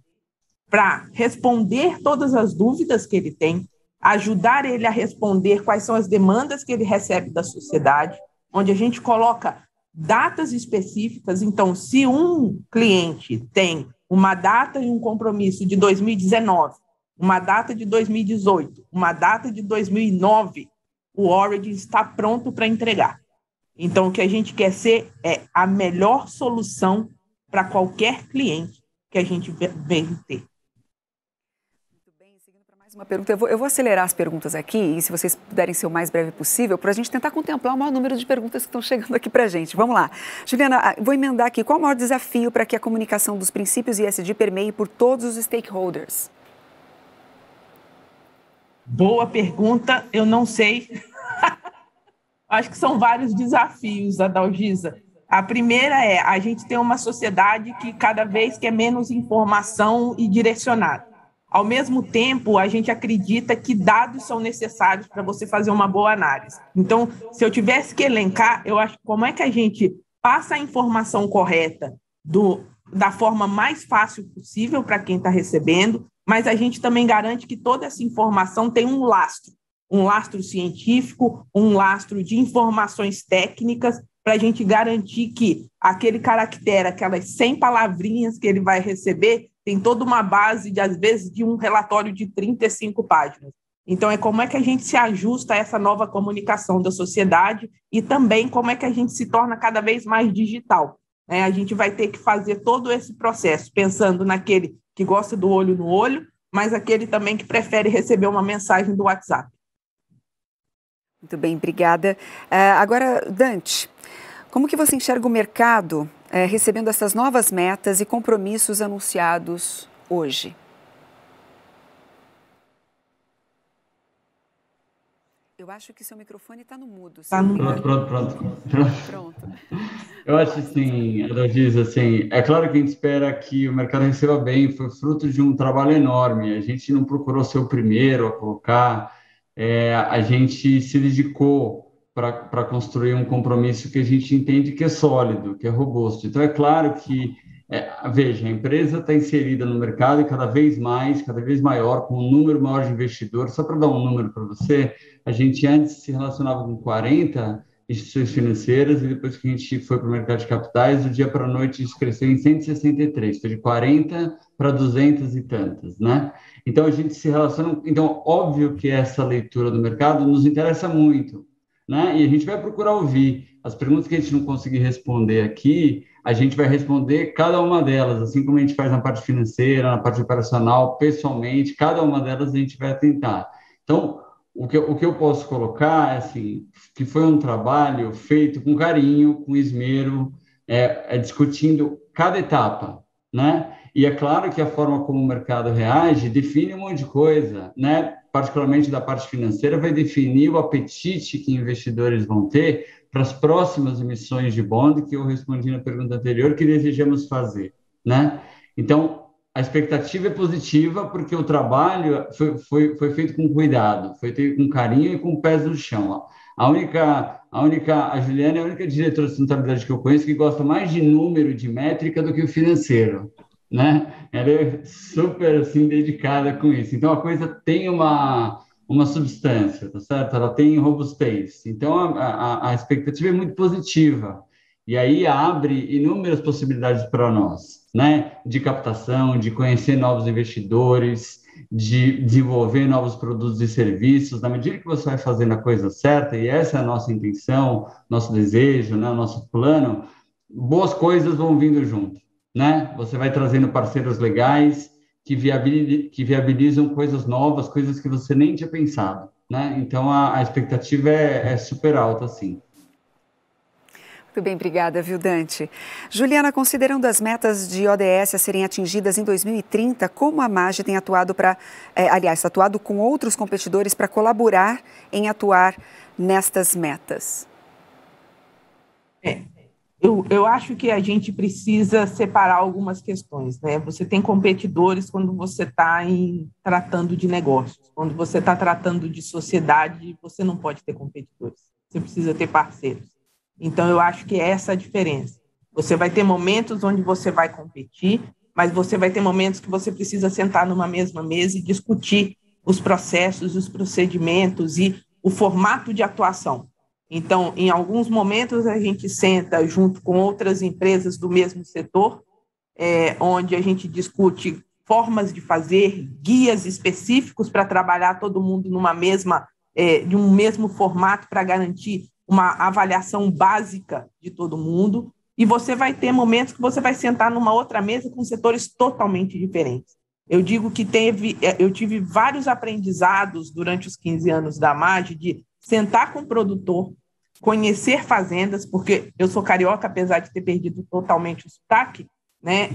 para responder todas as dúvidas que ele tem, ajudar ele a responder quais são as demandas que ele recebe da sociedade, onde a gente coloca datas específicas. Então, se um cliente tem uma data e um compromisso de 2019, uma data de 2018, uma data de 2009, o Origin está pronto para entregar. Então, o que a gente quer ser é a melhor solução para qualquer cliente que a gente vem ter. Uma pergunta. Eu vou acelerar as perguntas aqui, e se vocês puderem ser o mais breve possível, para a gente tentar contemplar o maior número de perguntas que estão chegando aqui para a gente. Vamos lá. Juliana, vou emendar aqui. Qual o maior desafio para que a comunicação dos princípios ESG permeie por todos os stakeholders? Boa pergunta, eu não sei. Acho que são vários desafios, Adalgisa. A primeira é, a gente tem uma sociedade que cada vez quer menos informação e direcionada. Ao mesmo tempo, a gente acredita que dados são necessários para você fazer uma boa análise. Então, se eu tivesse que elencar, eu acho como é que a gente passa a informação correta da forma mais fácil possível para quem está recebendo, mas a gente também garante que toda essa informação tem um lastro científico, um lastro de informações técnicas, para a gente garantir que aquele caractere, aquelas 100 palavrinhas que ele vai receber, tem toda uma base, às vezes, de um relatório de 35 páginas. Então, é como é que a gente se ajusta a essa nova comunicação da sociedade e também como é que a gente se torna cada vez mais digital. A gente vai ter que fazer todo esse processo, pensando naquele que gosta do olho no olho, mas aquele também que prefere receber uma mensagem do WhatsApp. Muito bem, obrigada. Agora, Dante, como que você enxerga o mercado recebendo essas novas metas e compromissos anunciados hoje? Eu acho que seu microfone está no mudo. Pronto. Eu acho assim, Adalgisa, assim, é claro que a gente espera que o mercado receba bem, foi fruto de um trabalho enorme, a gente não procurou ser o primeiro a colocar, a gente se dedicou para construir um compromisso que a gente entende que é sólido, que é robusto. Então, é claro que, veja, a empresa está inserida no mercado e cada vez maior, com um número maior de investidores. Só para dar um número para você, a gente antes se relacionava com 40 instituições financeiras e depois que a gente foi para o mercado de capitais, do dia para a noite isso cresceu em 163, foi de 40 para 200 e tantas, né? Então, a gente se relaciona... Então, óbvio que essa leitura do mercado nos interessa muito, né? E a gente vai procurar ouvir. As perguntas que a gente não conseguir responder aqui, a gente vai responder cada uma delas, assim como a gente faz na parte financeira, na parte operacional, pessoalmente, cada uma delas a gente vai tentar. Então, o que eu posso colocar é assim, que foi um trabalho feito com carinho, com esmero, discutindo cada etapa, né? E é claro que a forma como o mercado reage define um monte de coisa, né? Particularmente da parte financeira, vai definir o apetite que investidores vão ter para as próximas emissões de bond, que eu respondi na pergunta anterior, que desejamos fazer, né? Então, a expectativa é positiva, porque o trabalho foi feito com cuidado, foi feito com carinho e com pés no chão. A Juliana é a única diretora de sustentabilidade que eu conheço que gosta mais de número, de métrica, do que o financeiro, né? Ela é super, assim, dedicada com isso. Então, a coisa tem uma substância, tá certo? Ela tem robustez. Então, a expectativa é muito positiva. E aí abre inúmeras possibilidades para nós, né? De captação, de conhecer novos investidores, de desenvolver novos produtos e serviços. Na medida que você vai fazendo a coisa certa, e essa é a nossa intenção, nosso desejo, né? O nosso plano, boas coisas vão vindo junto, né? Você vai trazendo parceiros legais que viabilizam coisas novas, coisas que você nem tinha pensado, né? Então, a expectativa é super alta, sim. Muito bem, obrigada, viu, Dante? Juliana, considerando as metas de ODS a serem atingidas em 2030, como a MAGE tem atuado atuado com outros competidores para colaborar em atuar nestas metas? Eu acho que a gente precisa separar algumas questões, né? Você tem competidores quando você está tratando de negócios. Quando você está tratando de sociedade, você não pode ter competidores. Você precisa ter parceiros. Então, eu acho que é essa a diferença. Você vai ter momentos onde você vai competir, mas você vai ter momentos que você precisa sentar numa mesma mesa e discutir os processos, os procedimentos e o formato de atuação. Então, em alguns momentos, a gente senta junto com outras empresas do mesmo setor, onde a gente discute formas de fazer, guias específicos para trabalhar todo mundo de um mesmo formato para garantir uma avaliação básica de todo mundo, e você vai ter momentos que você vai sentar numa outra mesa com setores totalmente diferentes. Eu digo que eu tive vários aprendizados durante os 15 anos da MAGE de sentar com o produtor, conhecer fazendas, porque eu sou carioca, apesar de ter perdido totalmente o sotaque, né?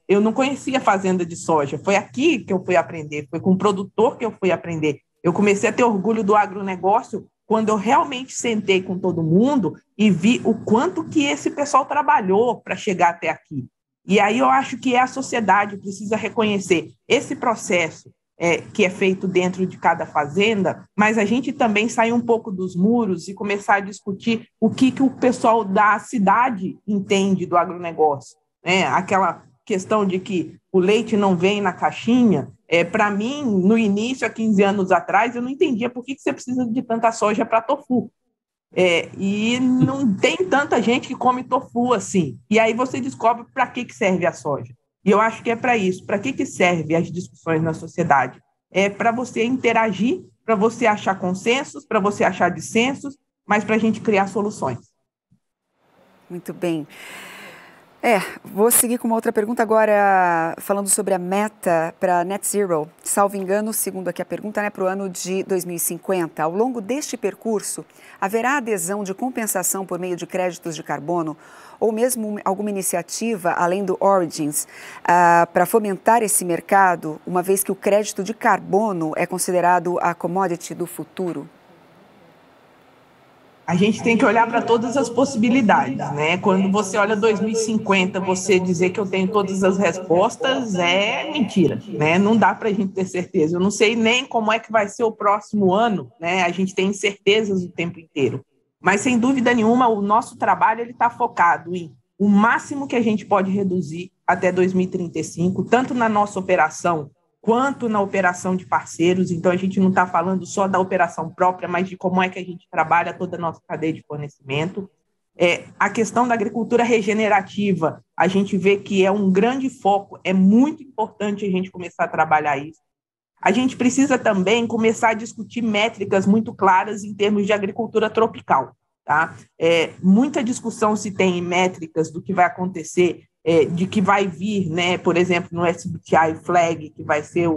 Eu não conhecia fazenda de soja, foi aqui que eu fui aprender, foi com o produtor que eu fui aprender. Eu comecei a ter orgulho do agronegócio quando eu realmente sentei com todo mundo e vi o quanto que esse pessoal trabalhou para chegar até aqui. E aí eu acho que a sociedade precisa reconhecer esse processo que é feito dentro de cada fazenda, mas a gente também sair um pouco dos muros e começar a discutir o que o pessoal da cidade entende do agronegócio, né? Aquela questão de que o leite não vem na caixinha. Para mim, no início, há 15 anos atrás, eu não entendia por que você precisa de tanta soja para tofu. E não tem tanta gente que come tofu assim. E aí você descobre para que serve a soja. E eu acho que é para isso. Para que servem as discussões na sociedade? É para você interagir, para você achar consensos, para você achar dissensos, mas para a gente criar soluções. Muito bem. Vou seguir com uma outra pergunta agora, falando sobre a meta para Net Zero. Salvo engano, segundo aqui a pergunta, né, para o ano de 2050. Ao longo deste percurso, haverá adesão de compensação por meio de créditos de carbono ou mesmo alguma iniciativa, além do Origins, para fomentar esse mercado, uma vez que o crédito de carbono é considerado a commodity do futuro? A gente tem que olhar para todas as possibilidades, né? Quando você olha 2050, você dizer que eu tenho todas as respostas é mentira, né? Não dá para a gente ter certeza. Eu não sei nem como é que vai ser o próximo ano, né? A gente tem incertezas o tempo inteiro. Mas, sem dúvida nenhuma, o nosso trabalho está focado em o máximo que a gente pode reduzir até 2035, tanto na nossa operação quanto na operação de parceiros. Então, a gente não está falando só da operação própria, mas de como é que a gente trabalha toda a nossa cadeia de fornecimento. A questão da agricultura regenerativa, a gente vê que é um grande foco, é muito importante a gente começar a trabalhar isso. A gente precisa também começar a discutir métricas muito claras em termos de agricultura tropical. Tá? Muita discussão se tem em métricas do que vai acontecer, de que vai vir, né, por exemplo, no SBTi Flag, que vai ser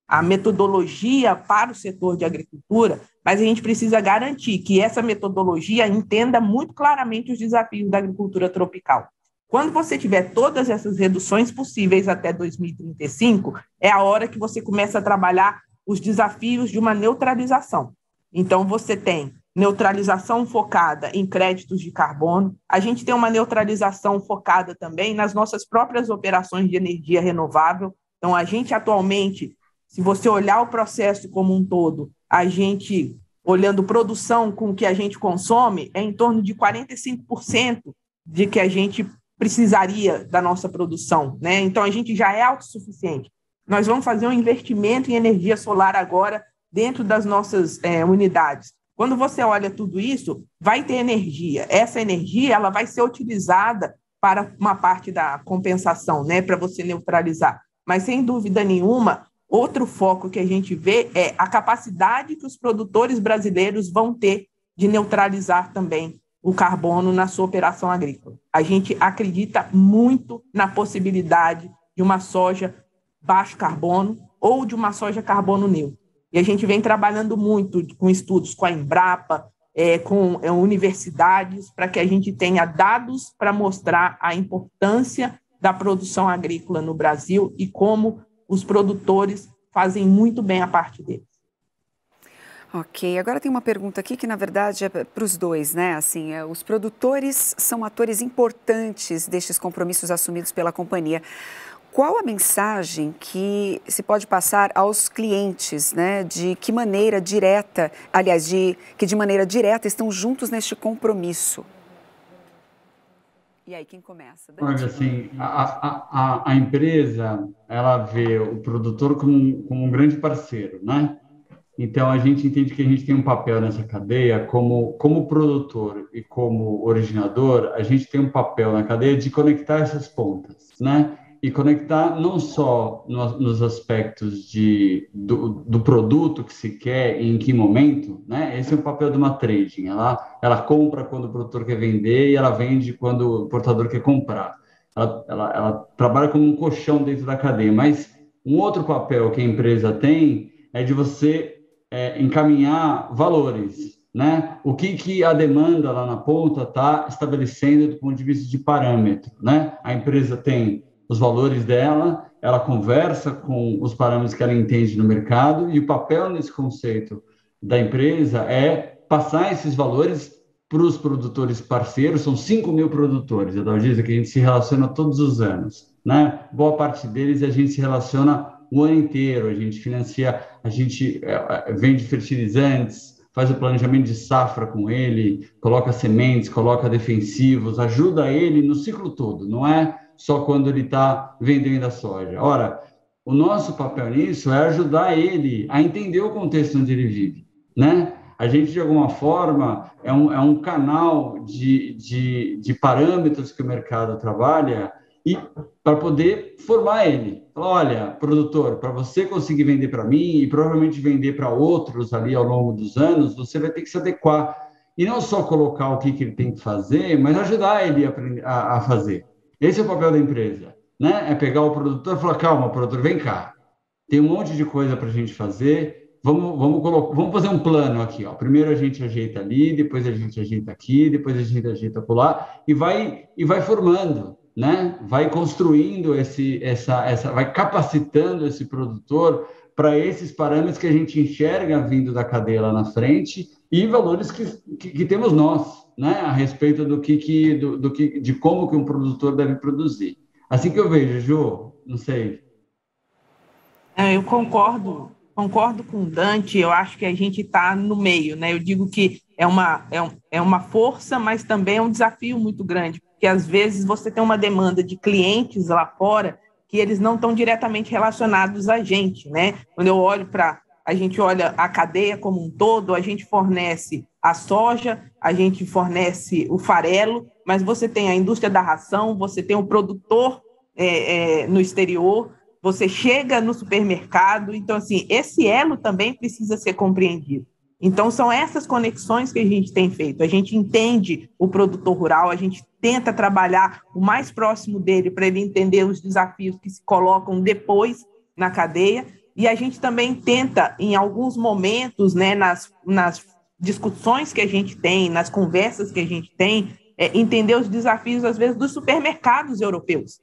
a metodologia para o setor de agricultura, mas a gente precisa garantir que essa metodologia entenda muito claramente os desafios da agricultura tropical. Quando você tiver todas essas reduções possíveis até 2035, é a hora que você começa a trabalhar os desafios de uma neutralização. Então, você tem neutralização focada em créditos de carbono, a gente tem uma neutralização focada também nas nossas próprias operações de energia renovável. Então, a gente atualmente, se você olhar o processo como um todo, a gente olhando produção com o que a gente consome, é em torno de 45% de que a gente precisaria da nossa produção, né? Então, a gente já é autossuficiente. Nós vamos fazer um investimento em energia solar agora dentro das nossas unidades. Quando você olha tudo isso, vai ter energia. Essa energia ela vai ser utilizada para uma parte da compensação, né? Para você neutralizar. Mas, sem dúvida nenhuma, outro foco que a gente vê é a capacidade que os produtores brasileiros vão ter de neutralizar também o carbono na sua operação agrícola. A gente acredita muito na possibilidade de uma soja baixo carbono ou de uma soja carbono neutro. E a gente vem trabalhando muito com estudos com a Embrapa, com universidades, para que a gente tenha dados para mostrar a importância da produção agrícola no Brasil e como os produtores fazem muito bem a parte deles. Ok, agora tem uma pergunta aqui que, na verdade, é para os dois, né? Assim, os produtores são atores importantes destes compromissos assumidos pela companhia. Qual a mensagem que se pode passar aos clientes, né? De que maneira direta, aliás, que de maneira direta estão juntos neste compromisso? E aí, quem começa? Olha, assim, a empresa, ela vê o produtor como um grande parceiro, né? Então, a gente entende que a gente tem um papel nessa cadeia, como produtor e como originador, a gente tem um papel na cadeia de conectar essas pontas, né? E conectar não só nos aspectos do produto que se quer e em que momento, né? Esse é o papel de uma trading. Ela compra quando o produtor quer vender e ela vende quando o importador quer comprar. Ela trabalha como um colchão dentro da cadeia. Mas um outro papel que a empresa tem é de você encaminhar valores, né? O que a demanda lá na ponta está estabelecendo do ponto de vista de parâmetro, né? A empresa tem os valores dela, ela conversa com os parâmetros que ela entende no mercado e o papel nesse conceito da empresa é passar esses valores para os produtores parceiros. São 5.000 produtores, a Dalgisa, que a gente se relaciona todos os anos, né? Boa parte deles a gente se relaciona o ano inteiro, a gente financia, a gente vende fertilizantes, faz o planejamento de safra com ele, coloca sementes, coloca defensivos, ajuda ele no ciclo todo, não é só quando ele está vendendo a soja. Ora, o nosso papel nisso é ajudar ele a entender o contexto onde ele vive, né? A gente, de alguma forma, é um canal de parâmetros que o mercado trabalha e para poder formar ele. Olha, produtor, para você conseguir vender para mim e provavelmente vender para outros ali ao longo dos anos, você vai ter que se adequar. E não só colocar o que ele tem que fazer, mas ajudar ele a fazer. Esse é o papel da empresa, né? É pegar o produtor e falar, calma, produtor, vem cá. Tem um monte de coisa para a gente fazer. Vamos fazer um plano aqui, ó. Primeiro a gente ajeita ali, depois a gente ajeita aqui, depois a gente ajeita acolá e vai formando, né? Vai construindo vai capacitando esse produtor para esses parâmetros que a gente enxerga vindo da cadeia lá na frente e valores que temos nós, né? A respeito de como que um produtor deve produzir. Assim que eu vejo, Ju, não sei. Eu concordo com o Dante, eu acho que a gente está no meio, né? Eu digo que é uma força, mas também é um desafio muito grande, porque às vezes você tem uma demanda de clientes lá fora que eles não estão diretamente relacionados a gente, né? Quando eu olho a gente olha a cadeia como um todo, a gente fornece a soja, a gente fornece o farelo, mas você tem a indústria da ração, você tem o produtor no exterior, você chega no supermercado, então, assim, esse elo também precisa ser compreendido. Então, são essas conexões que a gente tem feito. A gente entende o produtor rural, a gente tenta trabalhar o mais próximo dele para ele entender os desafios que se colocam depois na cadeia, e a gente também tenta, em alguns momentos, né, nas discussões que a gente tem, nas conversas que a gente tem, entender os desafios, às vezes, dos supermercados europeus,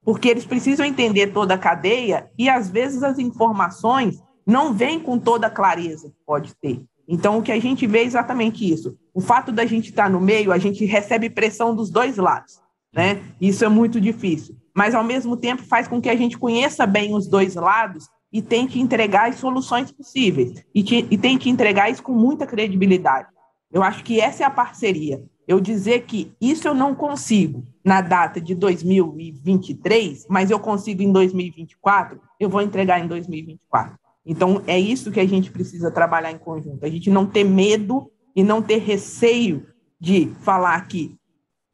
porque eles precisam entender toda a cadeia e, às vezes, as informações não vêm com toda a clareza que pode ter. Então, o que a gente vê é exatamente isso. O fato da gente estar no meio, a gente recebe pressão dos dois lados, né? Isso é muito difícil. Mas, ao mesmo tempo, faz com que a gente conheça bem os dois lados e tente entregar as soluções possíveis, e tente entregar isso com muita credibilidade. Eu acho que essa é a parceria. Eu dizer que isso eu não consigo na data de 2023, mas eu consigo em 2024, eu vou entregar em 2024. Então, é isso que a gente precisa trabalhar em conjunto. A gente não ter medo e não ter receio de falar que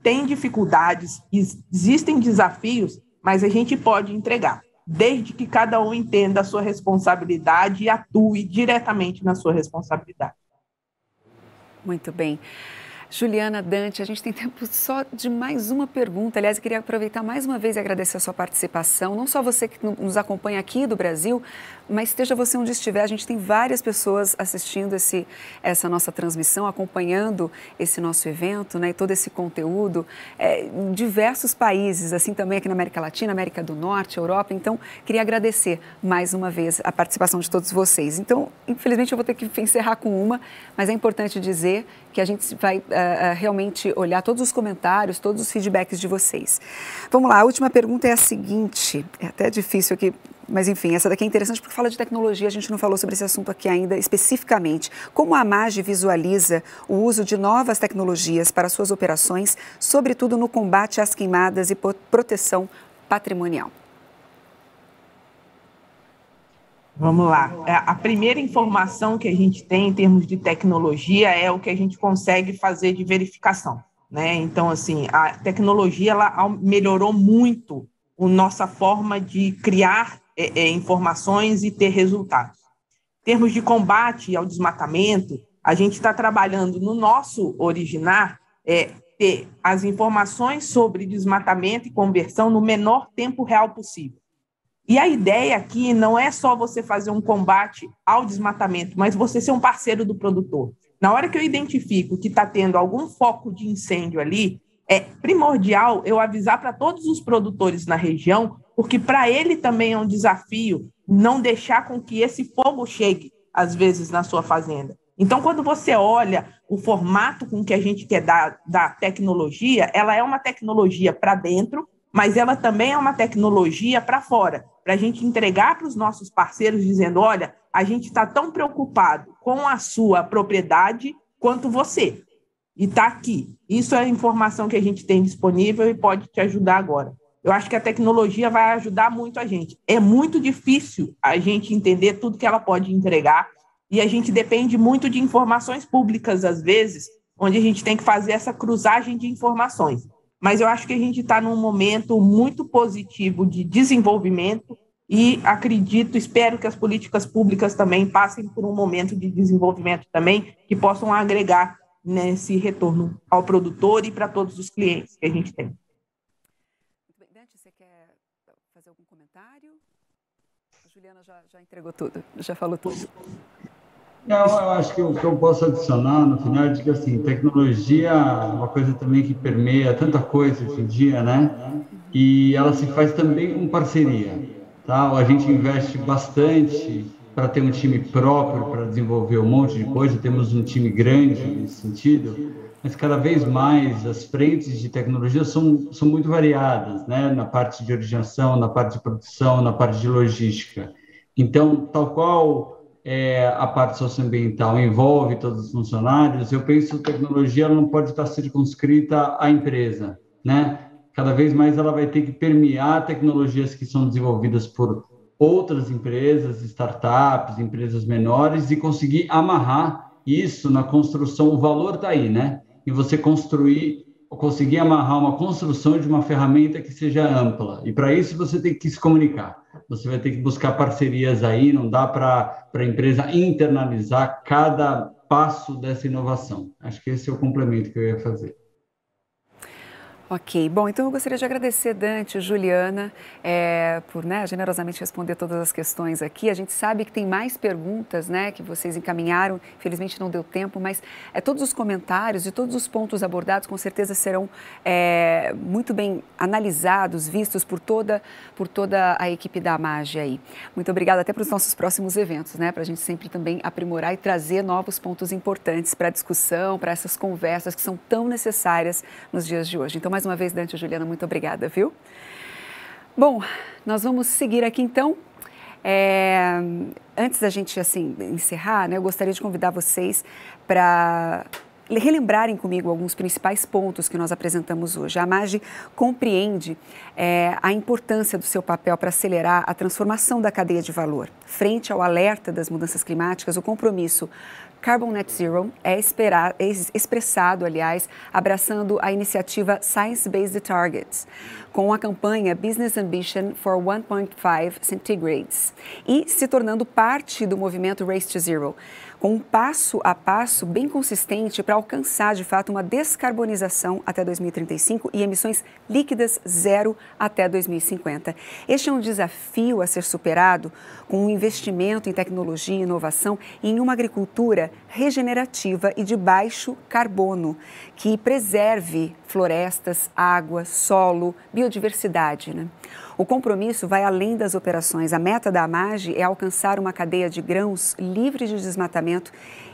tem dificuldades, existem desafios, mas a gente pode entregar, desde que cada um entenda a sua responsabilidade e atue diretamente na sua responsabilidade. Muito bem. Juliana, Dante, a gente tem tempo só de mais uma pergunta. Aliás, eu queria aproveitar mais uma vez e agradecer a sua participação. Não só você que nos acompanha aqui do Brasil, mas esteja você onde estiver. A gente tem várias pessoas assistindo essa nossa transmissão, acompanhando esse nosso evento, né, e todo esse conteúdo em diversos países, assim também aqui na América Latina, América do Norte, Europa. Então, queria agradecer mais uma vez a participação de todos vocês. Então, infelizmente, eu vou ter que encerrar com uma, mas é importante dizer que a gente vai realmente olhar todos os comentários, todos os feedbacks de vocês. Vamos lá, a última pergunta é a seguinte, é até difícil aqui, mas enfim, essa daqui é interessante porque fala de tecnologia, a gente não falou sobre esse assunto aqui ainda especificamente. Como a AMAGE visualiza o uso de novas tecnologias para suas operações, sobretudo no combate às queimadas e proteção patrimonial? Vamos lá. A primeira informação que a gente tem em termos de tecnologia é o que a gente consegue fazer de verificação, né? Então, assim, a tecnologia ela melhorou muito a nossa forma de criar informações e ter resultados. Em termos de combate ao desmatamento, a gente está trabalhando no nosso Originar ter as informações sobre desmatamento e conversão no menor tempo real possível. E a ideia aqui não é só você fazer um combate ao desmatamento, mas você ser um parceiro do produtor. Na hora que eu identifico que está tendo algum foco de incêndio ali, é primordial eu avisar para todos os produtores na região, porque para ele também é um desafio não deixar com que esse fogo chegue, às vezes, na sua fazenda. Então, quando você olha o formato com que a gente quer dar da tecnologia, ela é uma tecnologia para dentro, mas ela também é uma tecnologia para fora, para a gente entregar para os nossos parceiros dizendo, olha, a gente está tão preocupado com a sua propriedade quanto você. E está aqui. Isso é a informação que a gente tem disponível e pode te ajudar agora. Eu acho que a tecnologia vai ajudar muito a gente. É muito difícil a gente entender tudo que ela pode entregar e a gente depende muito de informações públicas, às vezes, onde a gente tem que fazer essa cruzagem de informações. Mas eu acho que a gente está num momento muito positivo de desenvolvimento e espero que as políticas públicas também passem por um momento de desenvolvimento também, que possam agregar nesse retorno ao produtor e para todos os clientes que a gente tem. Dante, você quer fazer algum comentário? A Juliana já entregou tudo, já falou tudo. Não, eu acho que o que eu posso adicionar no final é que, assim, tecnologia é uma coisa também que permeia tanta coisa hoje em dia, né? E ela se faz também com parceria, tá? A gente investe bastante para ter um time próprio para desenvolver um monte de coisa, temos um time grande nesse sentido, mas cada vez mais as frentes de tecnologia são muito variadas, né? Na parte de originação, na parte de produção, na parte de logística. Então, tal qual a parte socioambiental envolve todos os funcionários, eu penso que a tecnologia ela não pode estar circunscrita à empresa, né? Cada vez mais ela vai ter que permear tecnologias que são desenvolvidas por outras empresas, startups, empresas menores, e conseguir amarrar isso na construção. O valor está aí, né? E você conseguir amarrar uma construção de uma ferramenta que seja ampla. E para isso você tem que se comunicar. Você vai ter que buscar parcerias aí, não dá para a empresa internalizar cada passo dessa inovação. Acho que esse é o complemento que eu ia fazer. Ok, bom, então eu gostaria de agradecer, Dante e Juliana, por generosamente responder todas as questões aqui. A gente sabe que tem mais perguntas, né, que vocês encaminharam, infelizmente não deu tempo, mas todos os comentários e todos os pontos abordados com certeza serão muito bem analisados, vistos por toda a equipe da AMAGE aí. Muito obrigada até para os nossos próximos eventos, né, para a gente sempre também aprimorar e trazer novos pontos importantes para a discussão, para essas conversas que são tão necessárias nos dias de hoje. Então, mais uma vez, Dante e Juliana, muito obrigada, viu? Bom, nós vamos seguir aqui então. Antes da gente assim, encerrar, né, eu gostaria de convidar vocês para relembrarem comigo alguns principais pontos que nós apresentamos hoje. A AMAGE compreende a importância do seu papel para acelerar a transformação da cadeia de valor. Frente ao alerta das mudanças climáticas, o compromisso Carbon Net Zero é expressado, aliás, abraçando a iniciativa Science Based Targets, com a campanha Business Ambition for 1.5 Centigrades e se tornando parte do movimento Race to Zero, com um passo a passo bem consistente para alcançar, de fato, uma descarbonização até 2035 e emissões líquidas zero até 2050. Este é um desafio a ser superado com um investimento em tecnologia e inovação e em uma agricultura regenerativa e de baixo carbono, que preserve florestas, água, solo, biodiversidade, né? O compromisso vai além das operações. A meta da AMAGE é alcançar uma cadeia de grãos livre de desmatamento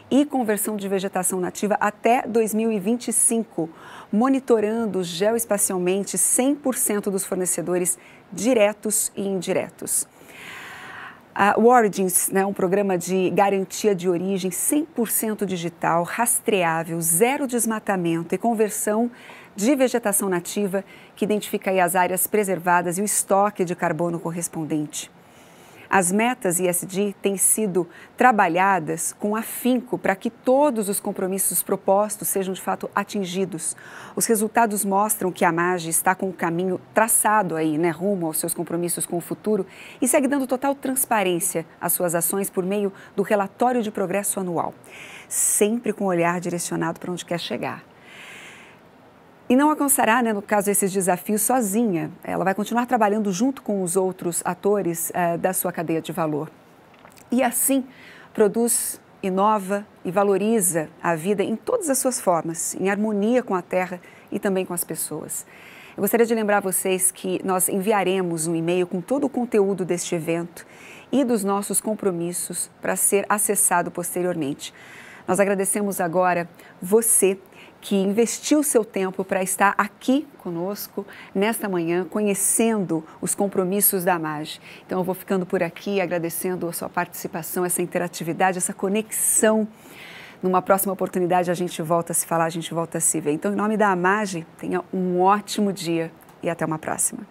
e conversão de vegetação nativa até 2025, monitorando geoespacialmente 100% dos fornecedores diretos e indiretos. O Origins, né, um programa de garantia de origem 100% digital, rastreável, zero desmatamento e conversão de vegetação nativa, que identifica aí as áreas preservadas e o estoque de carbono correspondente. As metas ESG têm sido trabalhadas com afinco para que todos os compromissos propostos sejam de fato atingidos. Os resultados mostram que a AMAGE está com o caminho traçado aí, né, rumo aos seus compromissos com o futuro e segue dando total transparência às suas ações por meio do relatório de progresso anual, sempre com o olhar direcionado para onde quer chegar. E não alcançará, né, no caso, esses desafios sozinha. Ela vai continuar trabalhando junto com os outros atores da sua cadeia de valor. E assim, produz, inova e valoriza a vida em todas as suas formas, em harmonia com a terra e também com as pessoas. Eu gostaria de lembrar a vocês que nós enviaremos um e-mail com todo o conteúdo deste evento e dos nossos compromissos para ser acessado posteriormente. Nós agradecemos agora você que investiu seu tempo para estar aqui conosco nesta manhã, conhecendo os compromissos da AMAGE. Então, eu vou ficando por aqui, agradecendo a sua participação, essa interatividade, essa conexão. Numa próxima oportunidade, a gente volta a se falar, a gente volta a se ver. Então, em nome da AMAGE, tenha um ótimo dia e até uma próxima.